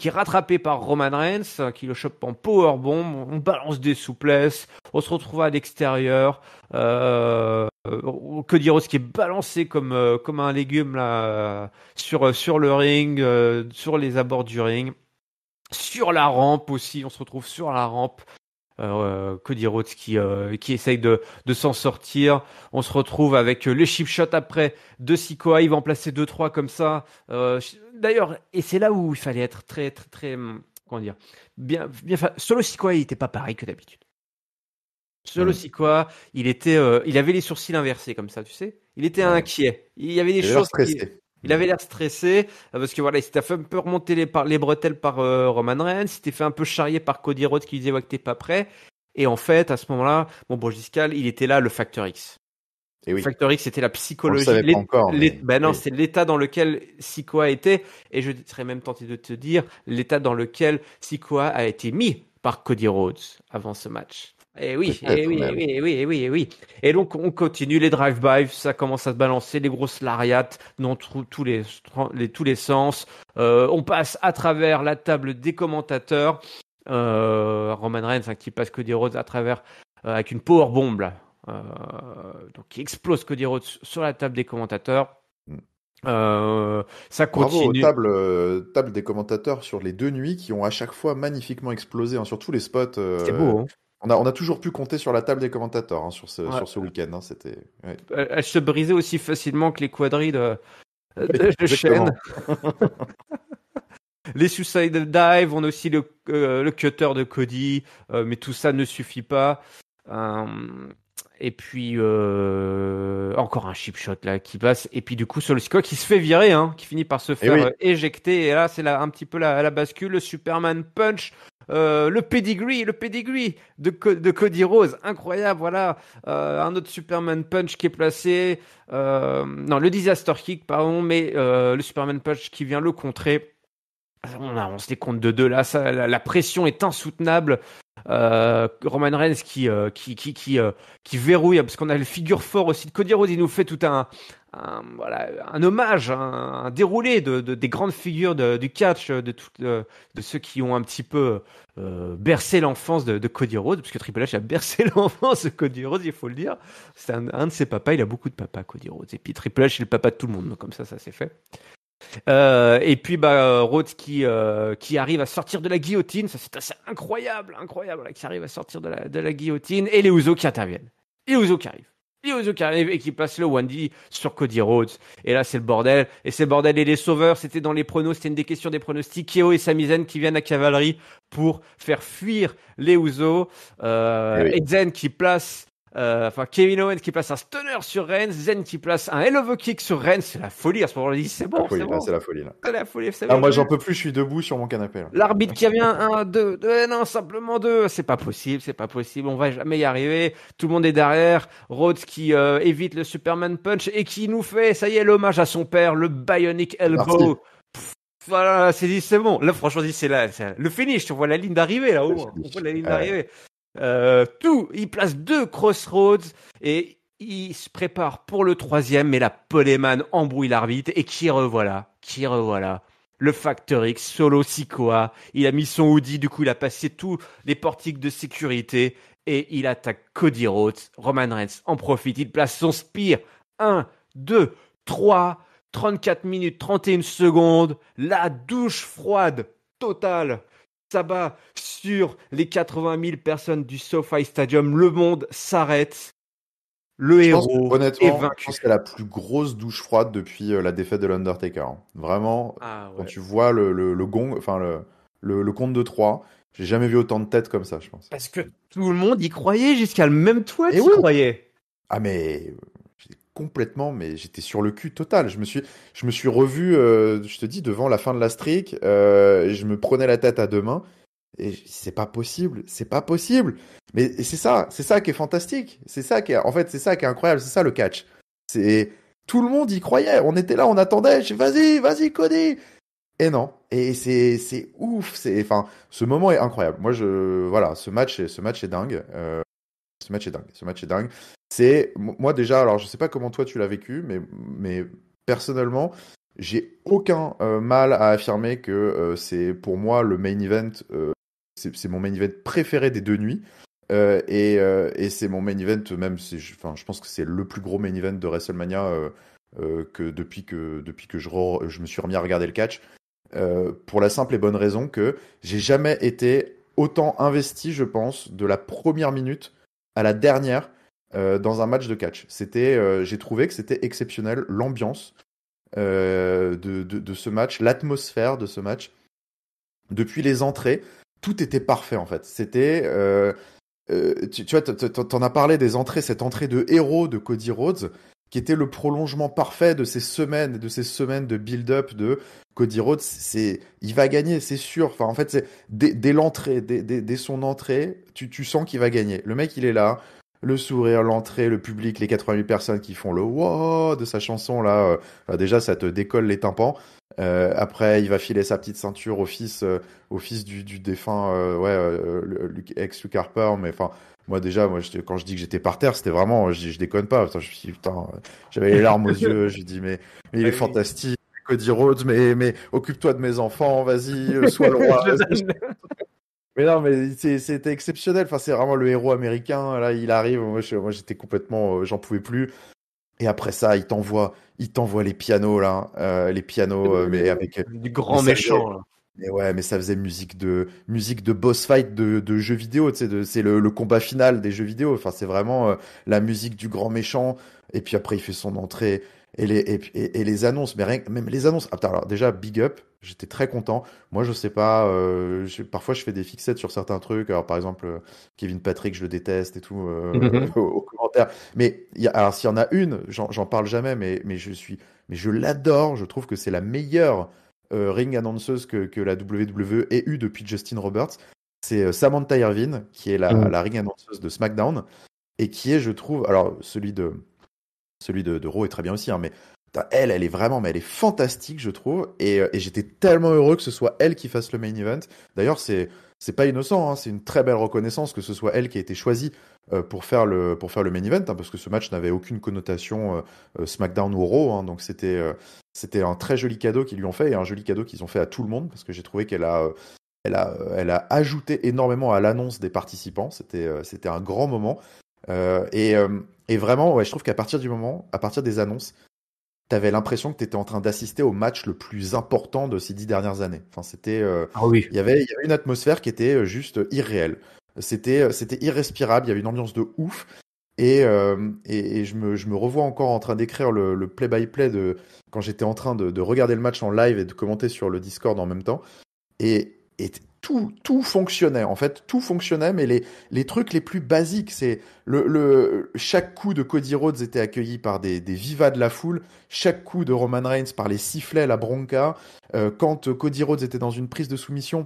est rattrapé par Roman Reigns, qui le chope en powerbomb. On balance des souplesses. On se retrouve à l'extérieur. Cody Rhodes qui est balancé comme un légume là sur le ring, sur les abords du ring, sur la rampe aussi. On se retrouve sur la rampe. Cody Rhodes qui essaye de s'en sortir. On se retrouve avec le chip shot après de Sikoa. Il va en placer 2-3 comme ça. D'ailleurs, et c'est là où il fallait être très, très, très, comment dire, bien. Solo Sikoa, il était pas pareil que d'habitude. Solo Sikoa, il avait les sourcils inversés comme ça, tu sais. Il était inquiet. Il y avait des choses il avait l'air stressé parce que voilà, il s'était fait un peu remonter les bretelles par Roman Reigns, il s'était fait un peu charrier par Cody Rhodes qui disait ouais que t'es pas prêt. Et en fait, à ce moment-là, bon Giscal, il était là le Factor X. Et oui. Le Factor X, c'était la psychologie. On le savait pas encore. Non, c'est l'état dans lequel Sikoa était, et je serais même tenté de te dire l'état dans lequel Sikoa a été mis par Cody Rhodes avant ce match. Et oui. Et donc, on continue les drive-by, ça commence à se balancer, les grosses lariats dans tous les sens. On passe à travers la table des commentateurs. Roman Reigns qui passe Cody Rhodes à travers avec une powerbomb là. Donc, qui explose Cody Rhodes sur la table des commentateurs. Ça continue. Bravo aux tables des commentateurs sur les 2 nuits qui ont à chaque fois magnifiquement explosé sur tous les spots. C'est beau, hein. On a toujours pu compter sur la table des commentateurs sur ce week-end. C'était. Ouais. Elle se brisait aussi facilement que les quadrilles de chaîne. Les suicide dive, on a aussi le cutter de Cody, mais tout ça ne suffit pas. Et puis encore un chip shot là qui passe, et puis du coup Solo Sikoa qui se fait virer, qui finit par se faire éjecter, et là c'est un petit peu la bascule. Le Superman Punch, le pedigree de Cody Rhodes, incroyable. Voilà, un autre Superman Punch qui est placé, non, le Disaster Kick pardon, mais le Superman Punch qui vient le contrer. On se les compte de 2 là, la pression est insoutenable. Roman Reigns qui verrouille, parce qu'on a le figure fort aussi de Cody Rhodes. Il nous fait tout un hommage, un déroulé des grandes figures du catch, de ceux qui ont un petit peu bercé l'enfance de Cody Rhodes, parce que Triple H a bercé l'enfance de Cody Rhodes, il faut le dire. C'est un de ses papas, il a beaucoup de papas, Cody Rhodes. Et puis Triple H est le papa de tout le monde, donc comme ça c'est fait. Et puis Rhodes qui arrive à sortir de la guillotine, ça c'est assez incroyable là, qui arrive à sortir de la guillotine, et les Usos qui interviennent. Les Usos qui arrivent et qui placent le 1D sur Cody Rhodes. Et là c'est le bordel, et les sauveurs, c'était dans les pronos, c'était une des questions des pronostics. Keo et Sami Zayn qui viennent à cavalerie pour faire fuir les Usos. Et Zayn qui place Kevin Owens qui place un stunner sur Reigns, Zayn qui place un hell of a kick sur Reigns. C'est la folie à ce moment-là. C'est bon. C'est la folie là. C'est la folie. Moi j'en peux plus, je suis debout sur mon canapé là. L'arbitre qui revient 1, 2, non, simplement 2. C'est pas possible. On va jamais y arriver. Tout le monde est derrière. Rhodes qui évite le Superman Punch et qui nous fait, ça y est, l'hommage à son père, le Bionic Elbow. Voilà, c'est bon. Là, franchement, c'est le finish. On voit la ligne d'arrivée là. On voit la ligne d'arrivée. Il place 2 crossroads et il se prépare pour le 3e, mais la Poleman embrouille l'arbitre, et qui revoilà le Factor X, Solo Sikoa. Il a mis son hoodie, du coup il a passé tous les portiques de sécurité et il attaque Cody Rhodes. Roman Reigns en profite, il place son spear. 1, 2, 3, 34 minutes 31 secondes, la douche froide totale. s'abat sur les 80 000 personnes du SoFi Stadium. Le monde s'arrête. Le héros est Honnêtement, je vaincu. pense que c'est la plus grosse douche froide depuis la défaite de l'Undertaker, hein. Vraiment, Ah quand ouais. tu vois le gong, enfin le compte de 3, j'ai jamais vu autant de têtes comme ça, je pense. Parce que tout le monde y croyait, jusqu'à même toi, Et t'y oui. croyais. Ah mais j'étais complètement, mais j'étais sur le cul total. Je me suis revu, je te dis, devant la fin de la streak, je me prenais la tête à deux mains. Et c'est pas possible, c'est pas possible. Mais c'est ça qui est fantastique. C'est ça qui est, en fait, c'est ça qui est incroyable. C'est ça le catch. C'est tout le monde y croyait. On était là, on attendait. Vas-y, Cody. Et non. Et c'est ouf. Enfin, ce moment est incroyable. Moi, voilà, ce match est dingue. Ce match est dingue. Ce match est dingue. Moi déjà. Alors, je sais pas comment toi tu l'as vécu, mais personnellement. J'ai aucun mal à affirmer que c'est pour moi le main event. C'est mon main event préféré des deux nuits. Et c'est mon main event, même, enfin, je pense que c'est le plus gros main event de WrestleMania depuis que je me suis remis à regarder le catch. Pour la simple et bonne raison que j'ai jamais été autant investi, je pense, de la première minute à la dernière dans un match de catch. J'ai trouvé que c'était exceptionnel, l'ambiance de ce match, l'atmosphère de ce match. Depuis les entrées, tout était parfait en fait. Tu vois, t'en as parlé des entrées, cette entrée de héros de Cody Rhodes, qui était le prolongement parfait de ces semaines, de build-up de Cody Rhodes. Il va gagner, c'est sûr. Enfin, en fait, dès l'entrée, dès son entrée, tu sens qu'il va gagner. Le mec, il est là, le sourire, l'entrée, le public, les 80 000 personnes qui font le wow de sa chanson là. Déjà, ça te décolle les tympans. Après, il va filer sa petite ceinture au fils du défunt, ex-Luke Harper. Mais enfin, moi déjà, quand je dis que j'étais par terre, c'était vraiment, je déconne pas. Putain, je me suis dit, putain, j'avais les larmes aux yeux. J'ai dit, mais il est fantastique, Cody Rhodes. Mais occupe-toi de mes enfants, vas-y, sois le roi. Mais non, mais c'était exceptionnel. Enfin, c'est vraiment le héros américain. Là, il arrive. Moi, j'étais complètement, j'en pouvais plus. Et après ça, il t'envoie les pianos là, les pianos, mais avec, Du mais grand ça faisait, méchant, là. mais ouais, mais ça faisait musique de boss fight de jeux vidéo. Tu sais, c'est le combat final des jeux vidéo. Enfin, c'est vraiment la musique du grand méchant. Et puis après, il fait son entrée et les annonces, mais même les annonces. Ah, putain, alors déjà, big up. J'étais très content. Moi, je sais pas. Parfois, je fais des fixettes sur certains trucs. Alors, par exemple, Kevin Patrick, je le déteste et tout aux commentaires. Mais alors, s'il y en a une, j'en parle jamais, mais je l'adore. Je trouve que c'est la meilleure ring annonceuse que la WWE ait eu depuis Justin Roberts. C'est Samantha Irvin, qui est la ring annonceuse de SmackDown, et qui est, je trouve, alors celui de Raw est très bien aussi, hein, mais putain, elle est vraiment, mais elle est fantastique, je trouve, et j'étais tellement heureux que ce soit elle qui fasse le main event. D'ailleurs, c'est pas innocent, hein, c'est une très belle reconnaissance que ce soit elle qui a été choisie pour faire le main event, hein, parce que ce match n'avait aucune connotation SmackDown ou Raw, hein, donc c'était un très joli cadeau qu'ils lui ont fait, et un joli cadeau qu'ils ont fait à tout le monde, parce que j'ai trouvé elle a ajouté énormément à l'annonce des participants. C'était un grand moment. Et vraiment, ouais, je trouve qu'à partir des annonces, t'avais l'impression que t'étais en train d'assister au match le plus important de ces 10 dernières années. Enfin, Ah oui. il y avait une atmosphère qui était juste irréelle. C'était irrespirable. Il y avait une ambiance de ouf. Et je me revois encore en train d'écrire le play-by-play quand j'étais en train de regarder le match en live et de commenter sur le Discord en même temps. Et tout fonctionnait, en fait, tout fonctionnait, mais les trucs les plus basiques, c'est chaque coup de Cody Rhodes était accueilli par des vivas de la foule, chaque coup de Roman Reigns par les sifflets, la bronca, quand Cody Rhodes était dans une prise de soumission,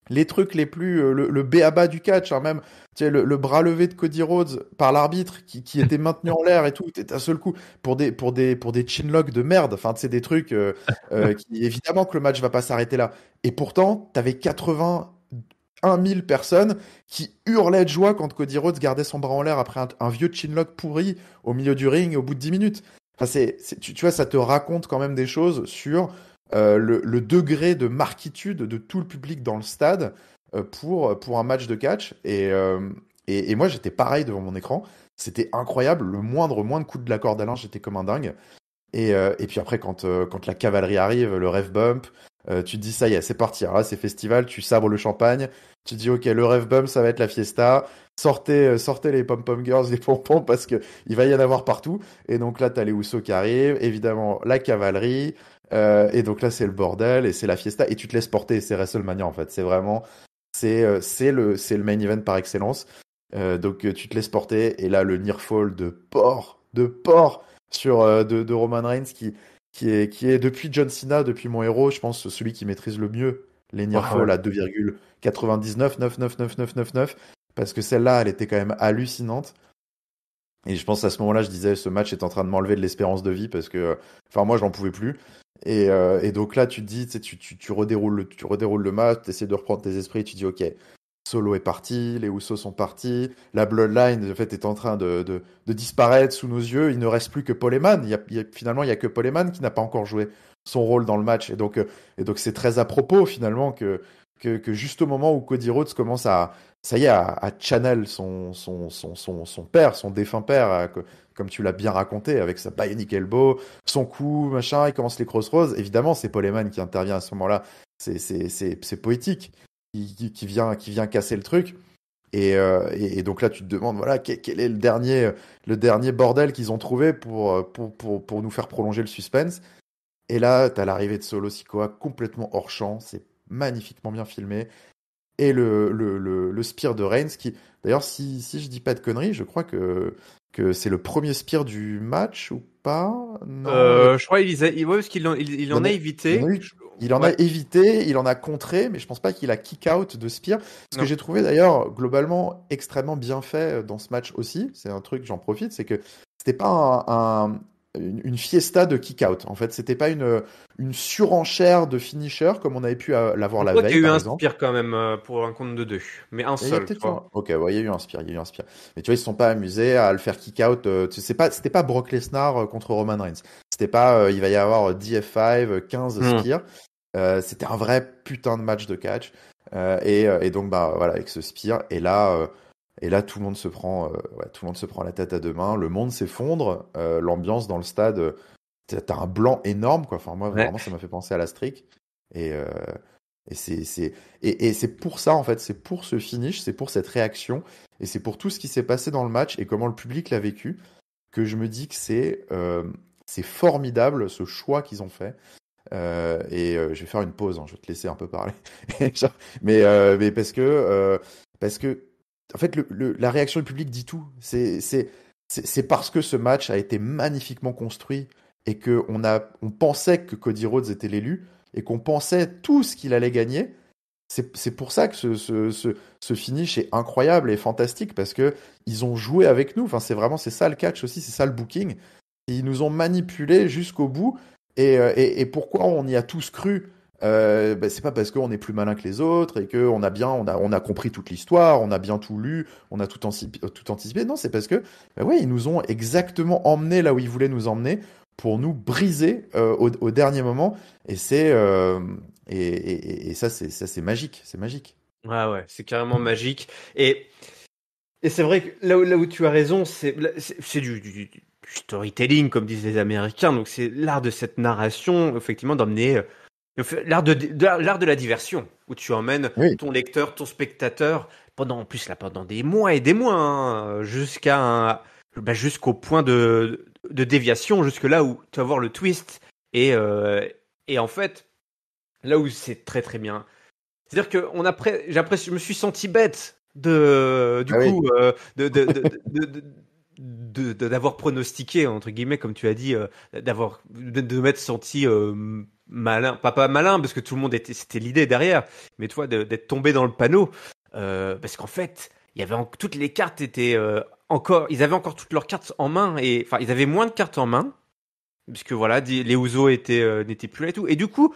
les trucs les plus, le b.a.-ba du catch, hein, même, tu sais, le bras levé de Cody Rhodes par l'arbitre qui était maintenu en l'air et tout, d'un seul coup, pour des chinlocks de merde, enfin, tu sais, des trucs qui, évidemment que le match va pas s'arrêter là. Et pourtant, t'avais 81 000 personnes qui hurlaient de joie quand Cody Rhodes gardait son bras en l'air après un vieux chinlock pourri au milieu du ring au bout de 10 minutes. Enfin, tu vois, ça te raconte quand même des choses sur le degré de marquitude de tout le public dans le stade pour un match de catch. Et moi, j'étais pareil devant mon écran. C'était incroyable. Le moindre coup de la corde à linge, j'étais comme un dingue. Et puis après, quand la cavalerie arrive, le ref bump, Tu te dis, ça y est, c'est parti. Alors là, c'est festival, tu sabres le champagne. Tu te dis, ok, le rêve bum, ça va être la fiesta. Sortez les pom-pom girls, les pompons, parce que il va y en avoir partout. Et donc là, t'as les Housseaux qui arrivent, évidemment, la cavalerie. Et donc là, c'est le bordel et c'est la fiesta. Et tu te laisses porter. C'est WrestleMania, en fait. C'est vraiment, c'est le main event par excellence. Donc tu te laisses porter. Et là, le nearfall de porc de Roman Reigns qui est depuis John Cena, depuis mon héros, je pense celui qui maîtrise le mieux les Ouais, ouais. nearfall à 2,99 parce que celle-là, elle était quand même hallucinante. Et je pense à ce moment-là, je disais, ce match est en train de m'enlever de l'espérance de vie parce que, enfin, moi, j'en pouvais plus. Et donc là, tu te dis, tu sais, tu redéroules le match, tu essaies de reprendre tes esprits, tu dis, ok, Solo est parti, les Usos sont partis, la Bloodline, en fait, est en train de disparaître sous nos yeux. Il ne reste plus que Paul Heyman. Finalement, il y a que Paul Heyman qui n'a pas encore joué son rôle dans le match. Et donc c'est très à propos, finalement, que juste au moment où Cody Rhodes commence ça y est, à channel son père, son défunt père, comme tu l'as bien raconté, avec sa bionic elbow, son coup, machin, il commence les crossroads. Évidemment, c'est Paul Heyman qui intervient à ce moment-là. C'est poétique qui vient casser le truc. Et donc là, tu te demandes, voilà, quel est le dernier bordel qu'ils ont trouvé pour nous faire prolonger le suspense. Et là, t'as l'arrivée de Solo Sikoa complètement hors champ. C'est magnifiquement bien filmé. Et le spear de Reigns, qui, d'ailleurs, si je dis pas de conneries, je crois que c'est le premier spear du match ou pas? Non, Je crois ouais, parce il il en en a, a il en évité. a eu, il en a Ouais, évité, il en a contré, mais je pense pas qu'il a kick out de Spear. Ce que non. j'ai trouvé d'ailleurs globalement extrêmement bien fait dans ce match aussi, c'est un truc, j'en profite, c'est que c'était pas une fiesta de kick out. En fait, c'était pas une surenchère de finisher comme on avait pu l'avoir Donc la toi, t'as veille, eu par un exemple. spire quand même pour un compte de deux, mais un Et il y a seul, tu peut-être eu vois. un... Ok, ouais, il y a eu un Spear, il y a eu un Spear. Mais tu vois, ils se sont pas amusés à le faire kick out. C'était pas Brock Lesnar contre Roman Reigns. C'était pas, il va y avoir DF5, 15 Hmm. Spear. C'était un vrai putain de match de catch. Et donc bah voilà, avec ce Spear. Et là tout le monde se prend, ouais, tout le monde se prend la tête à deux mains. Le monde s'effondre. L'ambiance dans le stade, t'as un blanc énorme quoi. Enfin moi Ouais. vraiment ça m'a fait penser à la streak. Et euh, et c'est pour ça en fait, c'est pour ce finish, c'est pour cette réaction et c'est pour tout ce qui s'est passé dans le match et comment le public l'a vécu que je me dis que c'est formidable ce choix qu'ils ont fait. Je vais faire une pause, hein, je vais te laisser un peu parler. Mais parce que en fait la réaction du public dit tout. C'est parce que ce match a été magnifiquement construit et que on pensait que Cody Rhodes était l'élu et qu'on pensait tout ce qu'il allait gagner. C'est pour ça que ce finish est incroyable et fantastique parce que ils ont joué avec nous. Enfin, c'est ça le catch aussi, c'est ça le booking. Ils nous ont manipulés jusqu'au bout. Et pourquoi on y a tous cru? C'est pas parce qu'on est plus malin que les autres et qu'on a bien, on a compris toute l'histoire, on a bien tout lu, on a tout anticipé. Non, c'est parce que, bah ouais, ils nous ont exactement emmenés là où ils voulaient nous emmener pour nous briser au dernier moment. Et ça, c'est magique, c'est magique. Ouais, ouais, c'est carrément magique. Et, et c'est vrai que là où tu as raison, c'est du storytelling, comme disent les Américains. Donc c'est l'art de cette narration, effectivement, d'emmener l'art de la diversion, où tu emmènes Oui, ton lecteur, ton spectateur, en plus là, pendant des mois et des mois, hein, jusqu'au point de déviation, jusque là où tu vas voir le twist. Et en fait, là où c'est très très bien. C'est-à-dire que je me suis senti bête du ah oui, coup, d'avoir pronostiqué, entre guillemets, comme tu as dit, de m'être senti malin, pas malin, parce que tout le monde c'était l'idée derrière, mais toi, d'être tombé dans le panneau, parce qu'en fait, toutes les cartes étaient ils avaient encore toutes leurs cartes en main, et enfin, ils avaient moins de cartes en main, puisque voilà, les Usos n'étaient plus là et tout, et du coup,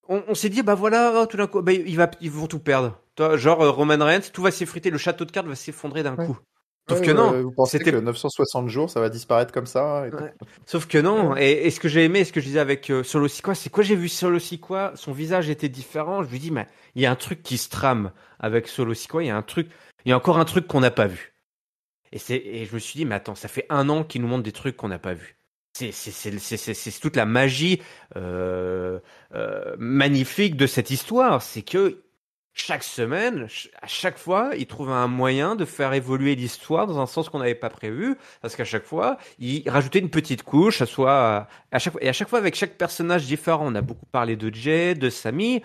on s'est dit, bah voilà, tout d'un coup, bah, ils vont tout perdre. Toi, genre, Roman Reigns, tout va s'effriter, le château de cartes va s'effondrer d'un ouais. coup. Sauf Ouais, que non, vous pensez que c'était. 960 jours, ça va disparaître comme ça et tout? Ouais. Sauf que non. Ouais. Et ce que j'ai aimé, ce que je disais avec Solo Sikoa, c'est quoi j'ai vu Solo Sikoa, son visage était différent. Je lui dis, mais il y a un truc qui se trame avec Solo Sikoa, il y a encore un truc qu'on n'a pas vu. Et je me suis dit, mais attends, ça fait un an qu'il nous montre des trucs qu'on n'a pas vu. c'est toute la magie magnifique de cette histoire. C'est que chaque semaine, à chaque fois, il trouve un moyen de faire évoluer l'histoire dans un sens qu'on n'avait pas prévu, parce qu'à chaque fois, il rajoutait une petite couche, à chaque fois avec chaque personnage différent. On a beaucoup parlé de Jay, de Sammy,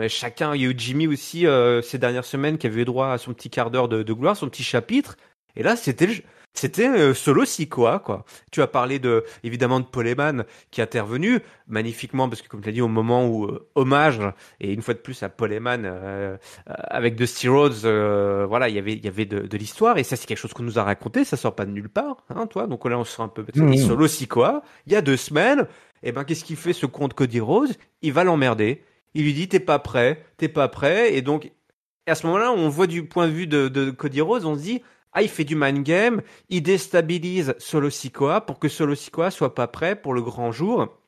chacun, il y a eu Jimmy aussi ces dernières semaines qui avait eu droit à son petit quart d'heure de gloire, son petit chapitre. Et là, c'était Solo Sikoa, quoi. Tu as parlé évidemment de Paul Heyman qui est intervenu magnifiquement parce que comme tu as dit au moment où hommage et une fois de plus à Paul Heyman avec Dusty Rhodes, voilà, il y avait de l'histoire et ça c'est quelque chose qu'on nous a raconté, ça sort pas de nulle part, hein, toi. Donc là on se sent un peu et Mmh. Solo Sikoa, il y a 2 semaines, et ben qu'est-ce qu'il fait ce comte Cody Rhodes? Il va l'emmerder. Il lui dit t'es pas prêt et donc à ce moment-là, on voit du point de vue de Cody Rhodes, on se dit ah, il fait du mind game, il déstabilise Solo Sikoa pour que Solo Sikoa soit pas prêt pour le grand jour.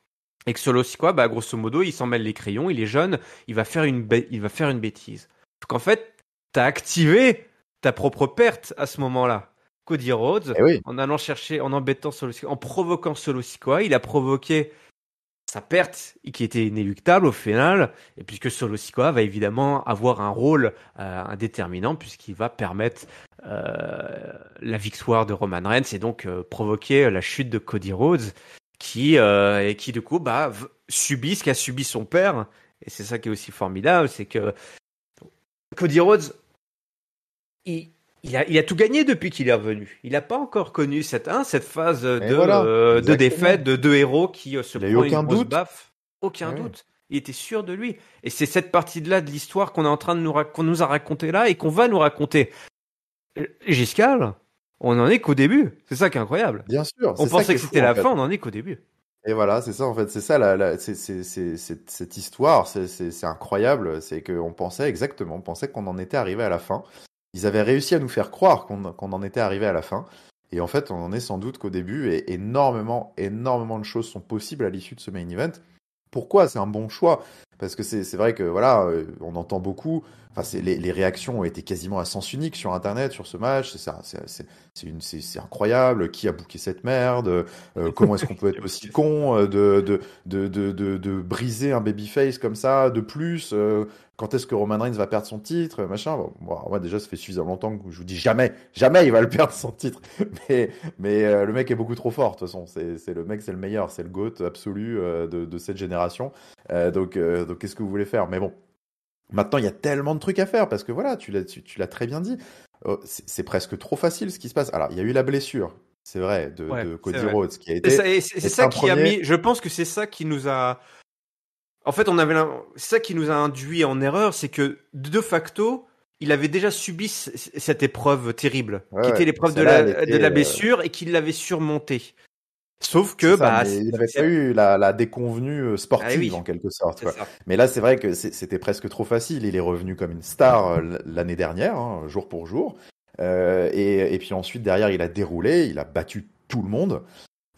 Et que Solo Sikoa, bah, grosso modo, il s'en mêle les crayons, il est jeune, il va faire une bêtise. Donc en fait, t'as activé ta propre perte à ce moment-là. Cody Rhodes, Eh oui. en allant chercher, en embêtant Solo Sikoa, en provoquant Solo Sikoa, il a provoqué sa perte qui était inéluctable au final, et puisque Solo Sikoa va évidemment avoir un rôle indéterminant puisqu'il va permettre la victoire de Roman Reigns et donc provoquer la chute de Cody Rhodes et qui du coup subit ce qu'a subi son père, et c'est ça qui est aussi formidable, c'est que Cody Rhodes il a tout gagné depuis qu'il est revenu. Il n'a pas encore connu cette phase Et voilà, de exactement. défaite de deux héros qui se Il a eu prend une aucun grosse doute. baffe. Eh Aucun oui. doute. Il était sûr de lui. Et c'est cette partie-là de l'histoire qu'on est en train de qu'on nous a raconté là et qu'on va nous raconter. Giscal, on en est qu'au début. C'est ça qui est incroyable. Bien sûr, On c'est ça pensait qui est que fou c'était en la fait. fin, on en est qu'au début. Et voilà, c'est ça en fait, c'est ça cette histoire, c'est incroyable, c'est qu'on pensait exactement, on pensait qu'on en était arrivé à la fin. Ils avaient réussi à nous faire croire qu'on en était arrivé à la fin. Et en fait, on en est sans doute qu'au début, et énormément de choses sont possibles à l'issue de ce main event. Pourquoi? C'est un bon choix. Parce que c'est vrai que voilà, on entend beaucoup. Enfin, les réactions ont été quasiment à sens unique sur Internet sur ce match. C'est incroyable. Qui a booké cette merde? Comment est-ce qu'on peut être aussi con de briser un babyface comme ça de plus? Quand est-ce que Roman Reigns va perdre son titre? Machin. Bon, moi déjà, ça fait suffisamment longtemps que je vous dis jamais, jamais il va le perdre son titre. Mais, mais le mec est beaucoup trop fort, de toute façon. C'est le mec, c'est le meilleur, c'est le GOAT absolu de cette génération. Donc qu'est-ce que vous voulez faire? Mais bon, maintenant, il y a tellement de trucs à faire parce que voilà, tu l'as très bien dit. C'est presque trop facile ce qui se passe. Alors, il y a eu la blessure, c'est vrai, Ouais, de c'est Cody vrai. Rhodes qui a C'est été, ça, et c'est été ça un qui a premier. mis. Je pense que c'est ça qui nous a. En fait, c'est ça qui nous a induit en erreur, c'est que de facto, il avait déjà subi cette épreuve terrible, Ouais, qui était ouais. l'épreuve Celle-là, elle de était. la blessure et qu'il l'avait surmontée. Sauf C'est que, ça, mais il n'avait pas eu la déconvenue ah sportive en oui, quelque sorte, c'est quoi. ça. Mais là, c'est vrai que c'était presque trop facile. Il est revenu comme une star l'année dernière, hein, jour pour jour. Et puis ensuite, derrière, il a déroulé, il a battu tout le monde.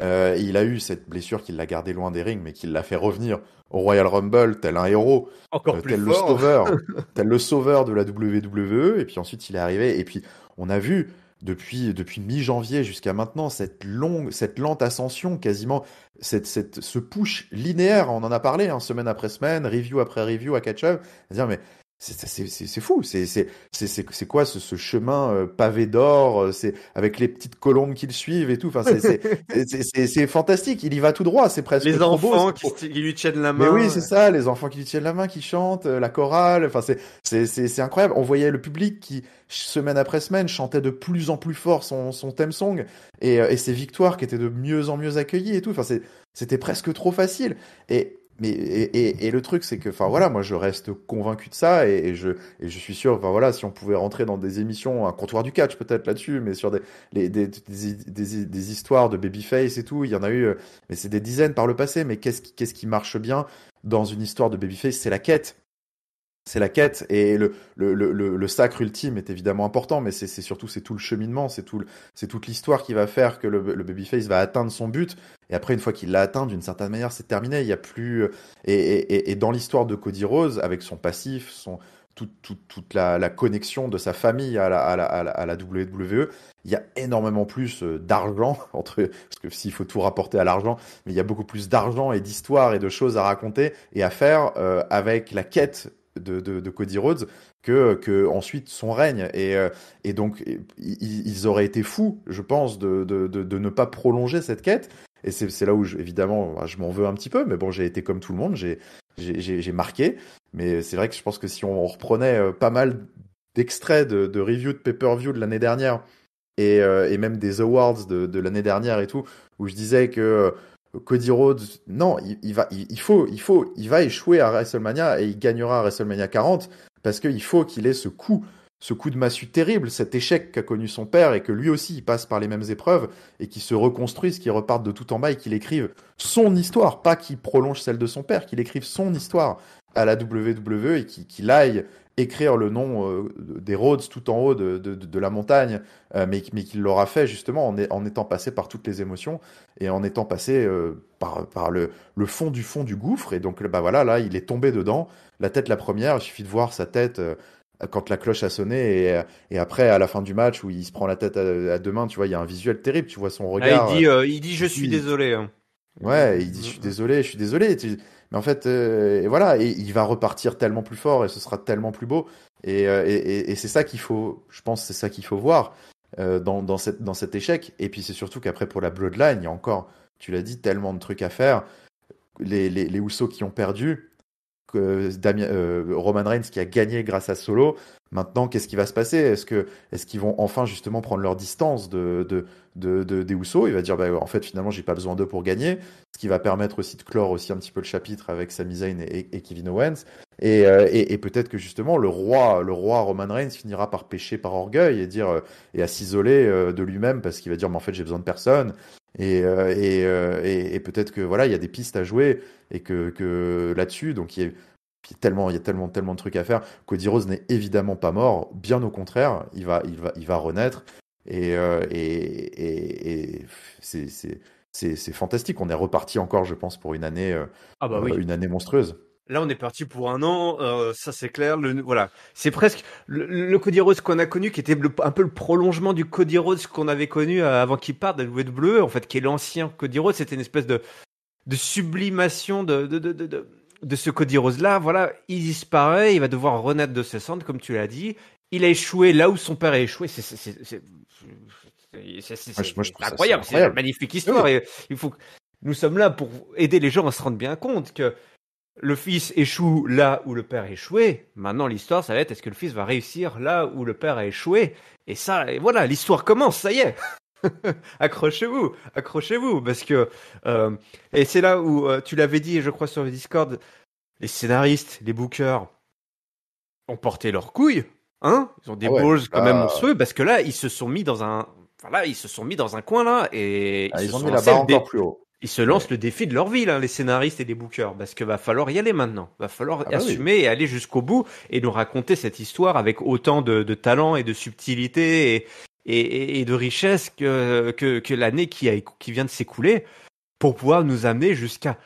Il a eu cette blessure qui l'a gardé loin des rings, mais qui l'a fait revenir au Royal Rumble tel un héros, Encore plus tel le fort. sauveur, tel le sauveur de la WWE. Et puis ensuite, il est arrivé. Et puis, on a vu depuis mi-janvier jusqu'à maintenant cette lente ascension, quasiment ce push linéaire. On en a parlé, hein, semaine après semaine, review après review à catch-up. C'est-à-dire, mais c'est fou. C'est quoi ce chemin pavé d'or, c'est avec les petites colombes qui le suivent et tout. Enfin, c'est fantastique. Il y va tout droit. C'est presque Les trop beau. enfants qui lui tiennent la Mais oui, main. c'est ça. Les enfants qui lui tiennent la main, qui chantent, la chorale. Enfin, c'est incroyable. On voyait le public qui, semaine après semaine, chantait de plus en plus fort son theme song et ses victoires qui étaient de mieux en mieux accueillies et tout. Enfin, c'était presque trop facile. Et le truc, c'est que, enfin voilà, moi je reste convaincu de ça et je suis sûr, enfin voilà, si on pouvait rentrer dans des émissions, un comptoir du catch peut-être là-dessus, mais sur des histoires de babyface et tout, il y en a eu, mais c'est des dizaines par le passé, mais qu'est-ce qui marche bien dans une histoire de babyface? C'est la quête. C'est la quête et le sacre ultime est évidemment important, mais surtout c'est tout le cheminement, c'est toute l'histoire qui va faire que le babyface va atteindre son but. Et après, une fois qu'il l'a atteint, d'une certaine manière, c'est terminé. Il y a plus et dans l'histoire de Cody Rhodes, avec son passif, toute la connexion de sa famille à la WWE. Il y a énormément plus d'argent, parce que s'il faut tout rapporter à l'argent, mais il y a beaucoup plus d'argent et d'histoires et de choses à raconter et à faire avec la quête de Cody Rhodes que ensuite son règne. Et donc, ils auraient été fous, je pense, de ne pas prolonger cette quête. Et c'est là où, évidemment, je m'en veux un petit peu, mais bon, j'ai été comme tout le monde, j'ai marqué. Mais c'est vrai que je pense que si on reprenait pas mal d'extraits de reviews de pay-per-view de l'année dernière et même des awards de l'année dernière et tout, où je disais que Cody Rhodes, non, il va échouer à WrestleMania et il gagnera à WrestleMania 40 parce qu'il faut qu'il ait ce coup de massue terrible, cet échec qu'a connu son père et que lui aussi il passe par les mêmes épreuves et qu'il se reconstruise, qu'il reparte de tout en bas et qu'il écrive son histoire, pas qu'il prolonge celle de son père, qu'il écrive son histoire à la WWE et qu'il aille écrire le nom des Rhodes tout en haut de la montagne, mais qu'il l'aura fait justement en étant passé par toutes les émotions et en étant passé par le fond du gouffre. Et donc, bah voilà, là, il est tombé dedans, la tête la première, il suffit de voir sa tête quand la cloche a sonné et après, à la fin du match où il se prend la tête à deux mains, tu vois, il y a un visuel terrible, tu vois son regard. Il dit je suis désolé. Hein. Ouais, il dit je suis désolé. Mais en fait, et voilà, et il va repartir tellement plus fort et ce sera tellement plus beau. Et c'est ça qu'il faut, je pense, c'est ça qu'il faut voir dans cet échec. Et puis c'est surtout qu'après pour la Bloodline, il y a encore, tu l'as dit, tellement de trucs à faire. Les Usos qui ont perdu, Roman Reigns qui a gagné grâce à Solo. Maintenant, qu'est-ce qui va se passer? Est-ce qu'ils vont enfin justement prendre leur distance des Usos? Il va dire, bah, en fait, finalement, j'ai pas besoin d'eux pour gagner. Ce qui va permettre aussi de clore aussi un petit peu le chapitre avec Sami Zayn et Kevin Owens. Et peut-être que justement, le roi Roman Reigns finira par pécher par orgueil et dire, et à s'isoler de lui-même parce qu'il va dire, mais en fait, j'ai besoin de personne. Et peut-être que voilà, il y a des pistes à jouer et que là-dessus, donc il y a tellement de trucs à faire. Cody Rhodes n'est évidemment pas mort, bien au contraire, il va renaître et c'est fantastique. On est reparti encore, je pense, pour une année monstrueuse. Là, on est parti pour un an, ça c'est clair. Voilà, c'est presque le Cody Rhodes qu'on a connu, qui était un peu le prolongement du Cody Rhodes qu'on avait connu avant qu'il parte de la WWE, en fait, qui est l'ancien Cody Rhodes. C'était une espèce de sublimation de ce Cody Rhodes là. Voilà, il disparaît, il va devoir renaître de ses cendres, comme tu l'as dit. Il a échoué là où son père a échoué. C'est incroyable, c'est une magnifique histoire. Oui. Et nous sommes là pour aider les gens à se rendre bien compte que le fils échoue là où le père a échoué. Maintenant, l'histoire, ça va être, est-ce que le fils va réussir là où le père a échoué? Et ça, et voilà, l'histoire commence, ça y est. accrochez-vous, parce que et c'est là où tu l'avais dit, je crois sur le Discord, les scénaristes, les bookers ont porté leurs couilles, hein. Ils ont des balls quand même monstrueux, parce que là, ils se sont mis dans un coin là et ils ont mis la barre encore plus haut. Ils se lancent le défi de leur vie, là, les scénaristes et les bookers, parce que va falloir y aller maintenant. Va falloir assumer et aller jusqu'au bout et nous raconter cette histoire avec autant de talent et de subtilité et de richesse que l'année qui vient de s'écouler pour pouvoir nous amener jusqu'à.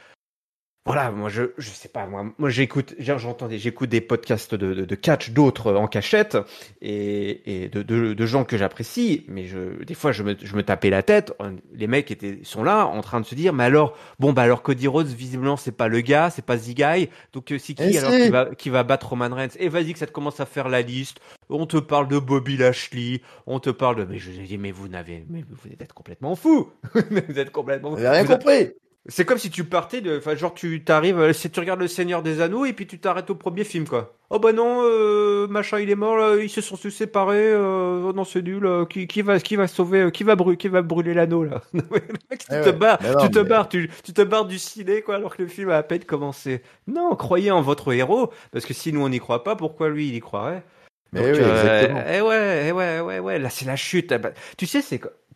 Voilà, moi je sais pas, moi j'écoute des podcasts de catch, d'autres en cachette et de gens que j'apprécie, mais des fois je me tapais la tête. Les mecs sont là en train de se dire, mais alors Cody Rhodes visiblement c'est pas le gars, c'est pas Zigai, donc c'est qui alors qui va battre Roman Reigns? Et vas-y que ça te commence à faire la liste. On te parle de Bobby Lashley, on te parle de, mais je dis mais vous êtes complètement fou, vous êtes complètement. Vous avez rien compris. C'est comme si tu partais genre tu t'arrives, si tu regardes Le Seigneur des Anneaux et puis tu t'arrêtes au premier film, quoi. Oh bah non, machin il est mort, là, ils se sont tous séparés, oh non c'est nul, qui va sauver, qui va brûler l'anneau là. Le mec, tu te barres du ciné, quoi, alors que le film a à peine commencé. Non, croyez en votre héros, parce que si nous on n'y croit pas, pourquoi lui il y croirait? Mais donc, oui, exactement. Ouais, là c'est la chute. Tu sais,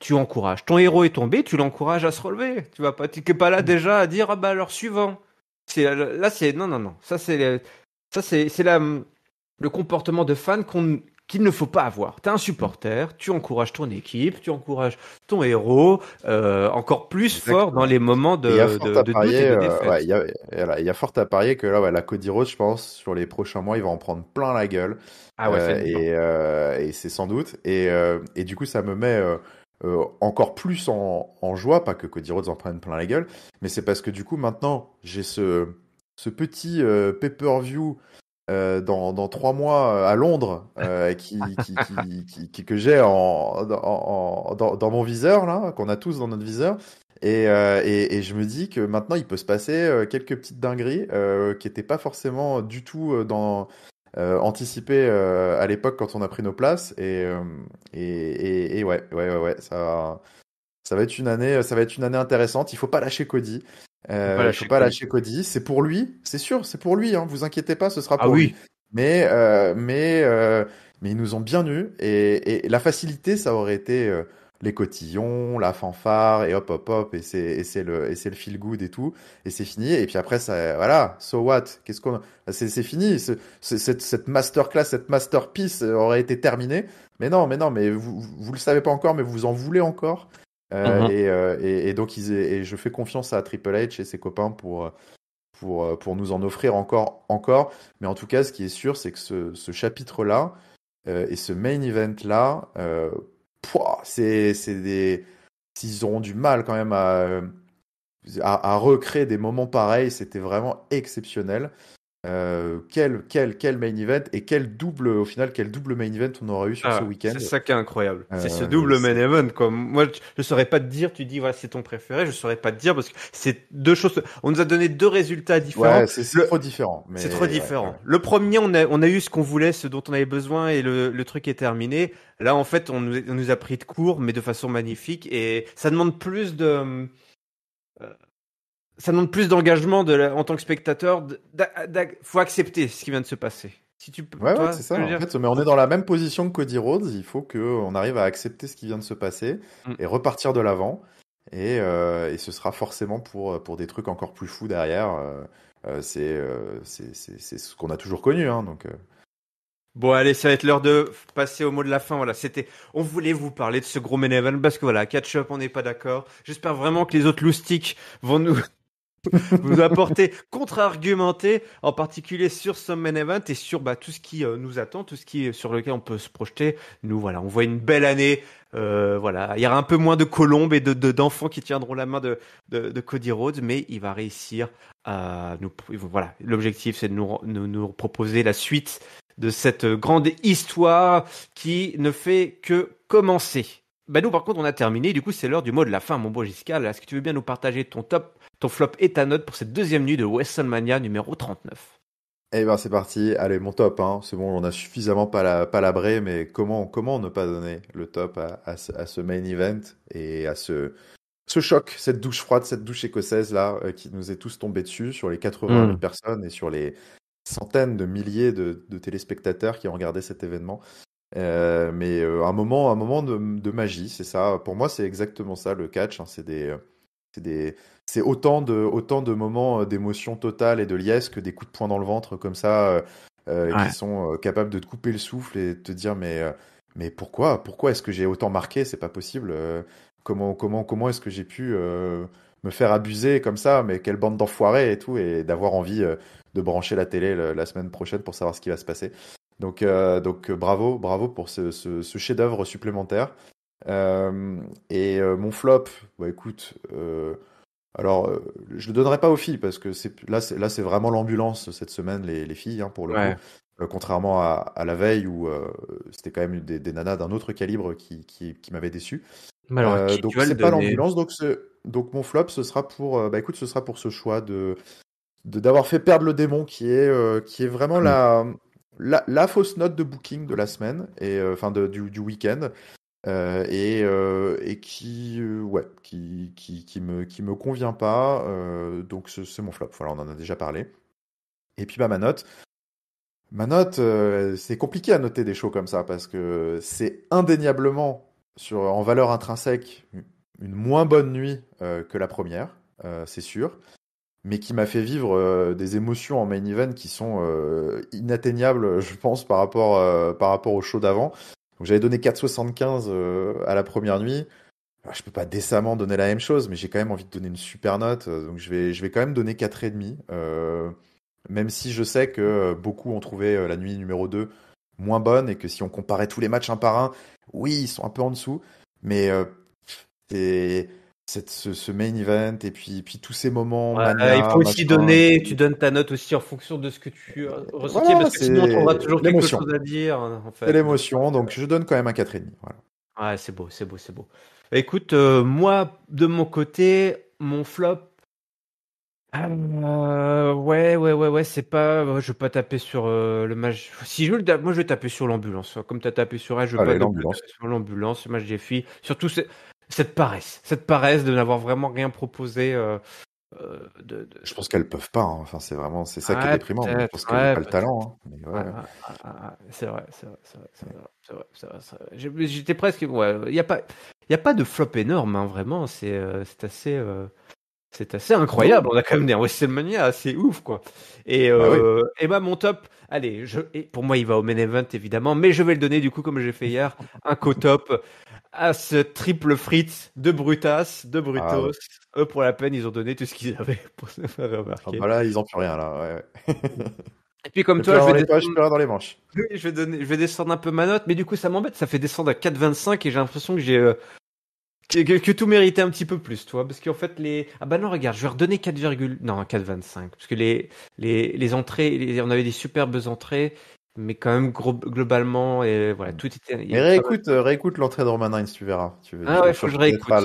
tu encourages. Ton héros est tombé, tu l'encourages à se relever. Tu vas pas, t'es pas là déjà à dire alors suivant. Non. Ça c'est le comportement de fan qu'il ne faut pas avoir. T'es un supporter, tu encourages ton équipe, tu encourages ton héros, encore plus fort dans Exactement. les moments Et il y a de, fort de, à de doute et parier, de ouais, défaite. voilà, il y a fort à parier que là, ouais, la Cody Rhodes, je pense, sur les prochains mois, il va en prendre plein la gueule. Ah ouais, faites bien. Et c'est sans doute. Et du coup, ça me met encore plus en joie, pas que Cody Rhodes en prenne plein la gueule, mais c'est parce que du coup, maintenant, j'ai ce petit pay-per-view dans 3 mois à Londres que j'ai dans mon viseur, là, qu'on a tous dans notre viseur. Et je me dis que maintenant, il peut se passer quelques petites dingueries qui n'étaient pas forcément du tout anticipées à l'époque quand on a pris nos places. Et ouais, ça va être une année intéressante. Il faut pas lâcher Cody. Faut pas Il faut lâcher pas Cody. lâcher Cody. C'est pour lui, c'est sûr, c'est pour lui. Hein. Vous inquiétez pas, ce sera Ah pour lui. oui. Mais ils nous ont bien eu. Et la facilité, ça aurait été les cotillons, la fanfare et hop hop hop et c'est le feel good et tout. Et c'est fini. Et puis après ça, voilà. So what? C'est fini. Cette masterclass, cette masterpiece aurait été terminée. Mais non, mais vous le savez pas encore, mais vous en voulez encore. Mhm. Et donc et je fais confiance à Triple H et ses copains pour nous en offrir encore. Mais en tout cas, ce qui est sûr, c'est que ce chapitre-là et ce main event-là, c'est des... S'ils auront du mal quand même à recréer des moments pareils, c'était vraiment exceptionnel. Quel main event et au final, quel double main event on aura eu sur ce Ah, c'est week-end. ça qui est incroyable. C'est ce double main C'est event, quoi. Moi, je saurais pas te dire, tu dis, voilà, c'est ton préféré, je saurais pas te dire parce que c'est deux choses. On nous a donné deux résultats différents. Ouais, c'est trop différent. C'est trop Mais ouais, ouais. différent. Le premier, on a eu ce qu'on voulait, ce dont on avait besoin et le truc est terminé. Là, en fait, on nous a pris de court, mais de façon magnifique et ça demande plus d'engagement en tant que spectateur. Faut accepter ce qui vient de se passer. Si tu peux, Ouais, ouais, toi, c'est ce que ça. je veux En dire. fait, mais on est dans la même position que Cody Rhodes. Il faut qu'on arrive à accepter ce qui vient de se passer Mm. et repartir de l'avant. Et ce sera forcément pour des trucs encore plus fous derrière. C'est ce qu'on a toujours connu. Hein, donc, Bon, allez, ça va être l'heure de passer au mot de la fin. Voilà, on voulait vous parler de ce gros main event parce que voilà, catch-up, on n'est pas d'accord. J'espère vraiment que les autres loustiques vont vous apporter contre-argumenter, en particulier sur ce main event et sur tout ce qui nous attend, tout ce sur lequel on peut se projeter. Nous, voilà, on voit une belle année. Voilà, il y aura un peu moins de colombes et d'enfants qui tiendront la main de Cody Rhodes, mais il va réussir à nous. Voilà, l'objectif, c'est de nous proposer la suite de cette grande histoire qui ne fait que commencer. Bah nous, par contre, on a terminé. Du coup, c'est l'heure du mot de la fin, mon beau Giscard. Est-ce que tu veux bien nous partager ton flop et ta note pour cette deuxième nuit de WrestleMania numéro 39? eh ben, c'est parti. Allez, mon top. Hein. C'est bon, on a suffisamment palabré, mais comment ne pas donner le top à ce main event et à ce choc, cette douche froide, cette douche écossaise là, qui nous est tous tombé dessus sur les 80 000 Hmm. personnes et sur les centaines de milliers de téléspectateurs qui ont regardé cet événement. Mais un moment de magie, c'est ça. Pour moi, c'est exactement ça le catch. Hein. C'est des, c'est autant de moments d'émotion totale et de liesse que des coups de poing dans le ventre comme ça, qui Ouais. sont capables de te couper le souffle et de te dire mais pourquoi est-ce que j'ai autant marqué? C'est pas possible. Comment est-ce que j'ai pu me faire abuser comme ça? Mais quelle bande d'enfoirés et tout, et d'avoir envie de brancher la télé la semaine prochaine pour savoir ce qui va se passer. Donc bravo pour ce chef-d'œuvre supplémentaire. Mon flop, bah écoute, alors je le donnerai pas aux filles parce que là c'est vraiment l'ambulance cette semaine les filles hein, pour le coup. Ouais. Contrairement à la veille où c'était quand même des nanas d'un autre calibre qui m'avaient déçu. Mais alors, à qui tu Donc vas le c'est pas donner? l'ambulance, donc mon flop ce sera bah écoute ce sera pour ce choix d'avoir fait perdre le démon qui est vraiment Hmm. la fausse note de booking de la semaine et enfin du week-end et qui me convient pas donc c'est mon flop. Voilà, on en a déjà parlé. Et puis bah ma note c'est compliqué à noter des shows comme ça parce que c'est indéniablement en valeur intrinsèque une moins bonne nuit que la première, c'est sûr. mais qui m'a fait vivre des émotions en main event qui sont inatteignables, je pense, par rapport au show d'avant. Donc j'avais donné 4,75 à la première nuit. Alors, je peux pas décemment donner la même chose, mais j'ai quand même envie de donner une super note, donc je vais quand même donner 4,5. Même si je sais que beaucoup ont trouvé la nuit numéro 2 moins bonne et que si on comparait tous les matchs un par un, oui, ils sont un peu en dessous, mais c'est ce main event et puis tous ces moments Ouais, il mania, faut aussi machin. donner, tu donnes ta note aussi en fonction de ce que tu as ressenti, Voilà, parce que sinon on trouvera c'est toujours quelque l'émotion. chose à dire, en C'est fait. Donc, l'émotion, donc je donne quand même un 4,5. Voilà. ouais, c'est beau, c'est beau, c'est beau. Écoute, moi, de mon côté, mon flop, ouais, c'est pas, je vais pas taper sur le match. Si je veux moi, je vais taper sur l'ambulance. Comme tu as tapé sur elle, je vais pas Allez, non plus taper l'ambulance. sur l'ambulance, le match des filles. Surtout cette paresse de n'avoir vraiment rien proposé. Je pense qu'elles peuvent pas, hein. Enfin, c'est ça qui est déprimant. Mais je Peut-être, pense qu'elles n'ont ouais, pas le peut-être. talent, hein. Mais Ouais, ouais. c'est vrai, c'est vrai, c'est vrai, c'est vrai, c'est vrai, c'est vrai. J'étais presque, ouais, il y a pas de flop énorme, hein, vraiment. C'est assez Non. incroyable. On a quand même des WrestleMania assez ouf, quoi. Bah oui. Et bah, mon top, allez, et pour moi, il va au main event, évidemment, mais je vais le donner, du coup, comme j'ai fait hier, un co-top à ce triple Fritz de Brutas, de Ah, ouais. Brutos. Eux, pour la peine, ils ont donné tout ce qu'ils avaient pour se faire Ah remarquer. bah là, ils ont plus rien, là. Ouais. Et puis, comme Plus toi, rien je dans vais les poches, descendre. plus rien dans les manches. Oui, je vais descendre un peu ma note, mais du coup, ça m'embête. Ça fait descendre à 4,25 et j'ai l'impression que que tout méritait un petit peu plus, toi. Parce qu'en fait, ah bah non, regarde, je vais redonner 4, non, 4,25. Parce que les entrées, on avait des superbes entrées, mais quand même, globalement, et voilà, tout était, il y Mais avait pas mal. réécoute l'entrée de Roman Reigns, tu verras. Ah ouais, faut que je réécoute. Faut que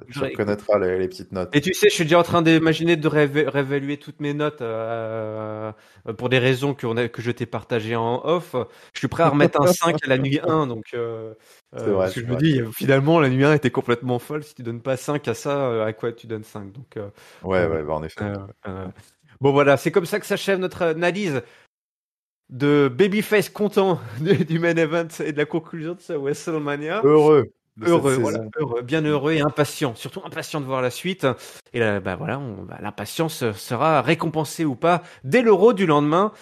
je Tu réécoute. reconnaîtras les petites notes. Et tu sais, je suis déjà en train d'imaginer de réévaluer toutes mes notes pour des raisons que je t'ai partagées en off. Je suis prêt à remettre un 5 à la nuit 1, donc C'est vrai, parce que c'est je me vrai. dis, finalement, la nuit 1 était complètement folle. Si tu donnes pas 5 à ça, à quoi tu donnes 5? Donc, Ouais, voilà. ouais, bah en effet. Euh, euh, Bon, voilà, c'est comme ça que s'achève notre analyse de Babyface content du main event et de la conclusion de ce WrestleMania. Heureux de cette Heureux, voilà, saison. heureux, bien heureux et impatient, surtout impatient de voir la suite. Et là, bah voilà, l'impatience sera récompensée ou pas dès l'Euro du lendemain.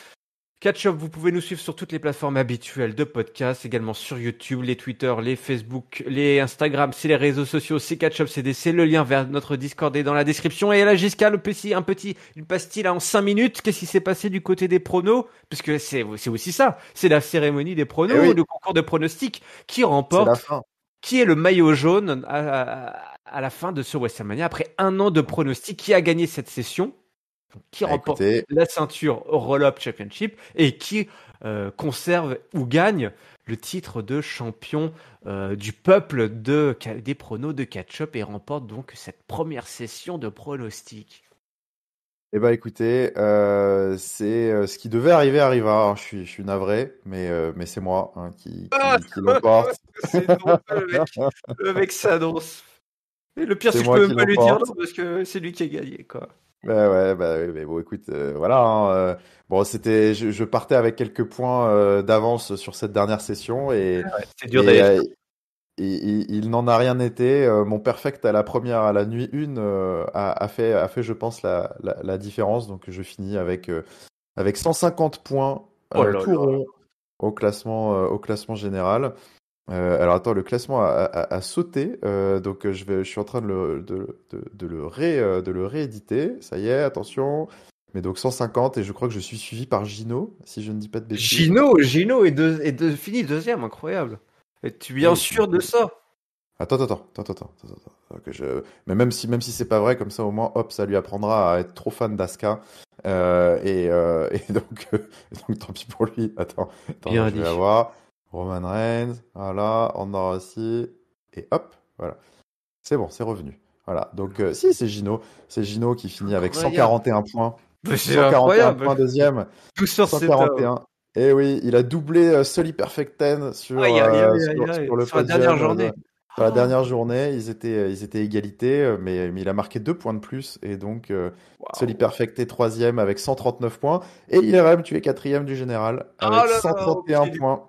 Catch-up, vous pouvez nous suivre sur toutes les plateformes habituelles de podcast, également sur YouTube, les Twitter, les Facebook, les Instagram, c'est les réseaux sociaux, c'est Catch-up CDC, le lien vers notre Discord est dans la description. Et là, Gisca, une pastille là en 5 minutes. Qu'est-ce qui s'est passé du côté des pronos? Parce que c'est aussi ça, c'est la cérémonie des Eh pronos, oui, le concours de pronostics qui c'est la remporte fin. qui est le maillot jaune à la fin de ce WrestleMania après un an de pronostics, qui a gagné cette session, qui Bah remporte écoutez, la ceinture Roll-Up Championship et qui conserve ou gagne le titre de champion du peuple des pronos de catch-up et remporte donc cette première session de pronostics. eh ben écoutez, c'est ce qui devait arriver arriva, hein. Je suis navré, mais c'est moi, hein, Ah, qui l'emporte. c'est drôle, le mec s'annonce. Et le pire, C'est c'est que je moi peux qui même pas lui dire l'emporte. non parce que c'est lui qui a gagné, quoi. Bah ouais, bah oui, mais bon, écoute, voilà, hein, bon, je partais avec quelques points d'avance sur cette dernière session Ouais, c'est dur et, d'aller. euh, il n'en a rien été. Mon perfect à la nuit 1 a fait, je pense, la différence. Donc je finis avec 150 points, Oh là tout là. rond au classement général. Alors attends, le classement a sauté, donc je suis en train de le rééditer. Ça y est, attention. Mais donc 150 et je crois que je suis suivi par Gino, si je ne dis pas de bêtises. Gino fini deuxième, incroyable. Es-tu bien Et sûr de ça? attends. Mais même si c'est pas vrai, comme ça au moins, hop, ça lui apprendra à être trop fan d'Asuka. Et donc tant pis pour lui. Attends, Bien je vais dit. avoir Roman Reigns. Voilà, on aura aussi. Et hop, voilà. C'est bon, c'est revenu. Voilà. Donc, si, c'est Gino qui finit avec Incroyable. 141 points. Mais c'est 141 incroyable. points deuxième. Tout sur cet homme. 141. Et oui, il a doublé Sully Perfect 10 Aïe, aïe, aïe, aïe, aïe. sur le Sur la dernière podium. journée. Sur la Oh, dernière journée, ils étaient égalité, mais il a marqué 2 points de plus. Et donc, Sully waouh. Perfect est troisième avec 139 points. Et IRM, tu es quatrième du général Oh avec là là, 131 points.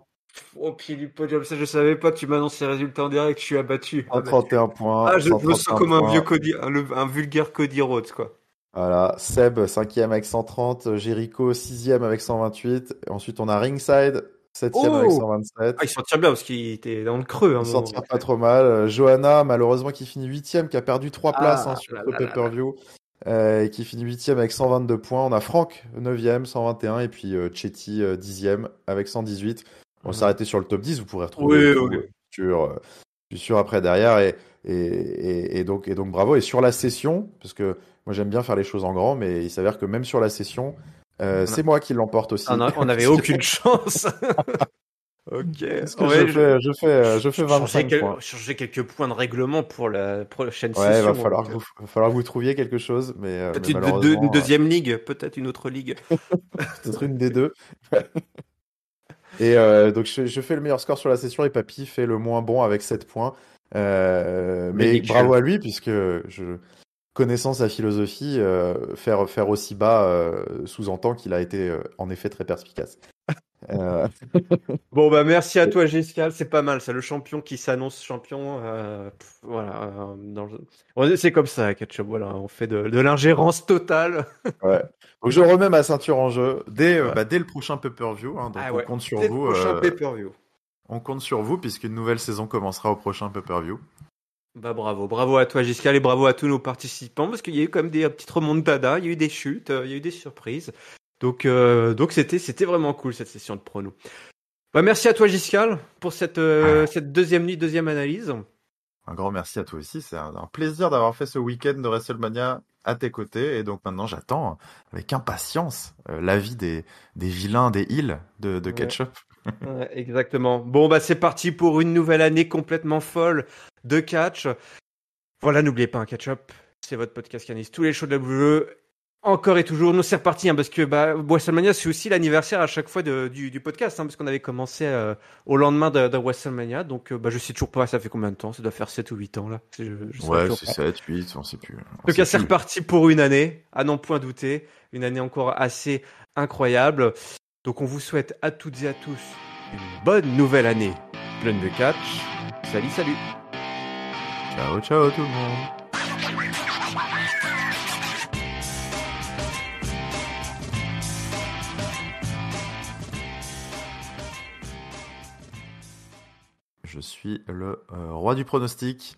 au pied du podium. Ça, je savais pas. Tu m'annonces les résultats en direct. Je suis abattu. Abattu. 131 points, Ah, je me sens 131 comme un vieux points. Cody, un vulgaire Cody Rhodes, quoi. Voilà, Seb, 5e avec 130, Jericho, 6e avec 128. Et ensuite, on a Ringside, 7e avec Oh! 127. Ah, il s'en tire bien parce qu'il était dans le creux à un Il s'en moment. tire pas trop mal. Johanna, malheureusement, qui finit 8e, qui a perdu 3 places Ah sur là ce là là là. pay-per-view, et qui finit 8e avec 122 points. On a Franck, 9e, 121, et puis Chetty, 10e avec 118. On va Mhm. s'arrêter sur le top 10, vous pourrez retrouver Oui, tout oui. je suis sûr après derrière. Et donc bravo. Et sur la session, parce que moi j'aime bien faire les choses en grand, mais il s'avère que même sur la session, On a- c'est moi qui l'emporte aussi. on avait Puisque, aucune chance. Ok. puisque Ouais, je fais changer, 25 points. changer quelques points de règlement pour la prochaine Ouais, session. Donc, va falloir que vous trouviez quelque chose, mais peut-être une malheureusement, deuxième ligue, peut-être une autre ligue. peut-être une des deux. Et donc je fais le meilleur score sur la session et Papy fait le moins bon avec 7 points. Mais Ridicule. bravo à lui, puisque connaissant sa philosophie, faire aussi bas sous-entend qu'il a été en effet très perspicace. Euh, Bon, bah, merci à toi, Giscal. C'est pas mal, ça. Le champion qui s'annonce champion. Voilà. C'est comme ça, Ketchup. Voilà. On fait de l'ingérence totale. ouais. Donc je remets ma ceinture en jeu Ouais. dès le prochain pay-per-view, hein, donc Ah on ouais. compte sur Dès le vous. prochain pay-per-view. On compte sur vous puisqu'une nouvelle saison commencera au prochain pay-per-view. Bah, bravo. Bravo à toi, Giscal, et bravo à tous nos participants, parce qu'il y a eu quand même des petites remontadas, il y a eu des chutes, il y a eu des surprises. Donc c'était vraiment cool, cette session de prono. Bah, merci à toi, Giscal, pour cette deuxième nuit, deuxième analyse. Un grand merci à toi aussi. C'est un plaisir d'avoir fait ce week-end de WrestleMania à tes côtés. Et donc maintenant, j'attends avec impatience l'avis des vilains, des heels de Ouais. Ketchup. Ouais, exactement. Bon, bah, c'est parti pour une nouvelle année complètement folle de catch. Voilà, n'oubliez pas un catch-up. C'est votre podcast qui analyse tous les shows de WWE. Encore et toujours. Nous, c'est reparti, hein, parce que WrestleMania, c'est aussi l'anniversaire à chaque fois du podcast, hein, parce qu'on avait commencé au lendemain de WrestleMania. Donc, je sais toujours pas, ça fait combien de temps? Ça doit faire 7 ou 8 ans, là. Je saurais Ouais, toujours c'est pas. 7, 8, on sait plus. En tout cas, c'est reparti pour une année, à n'en point douter. Une année encore assez incroyable. Donc, on vous souhaite à toutes et à tous une bonne nouvelle année pleine de catch. Salut, salut. Ciao, ciao tout le monde. Je suis le roi du pronostic.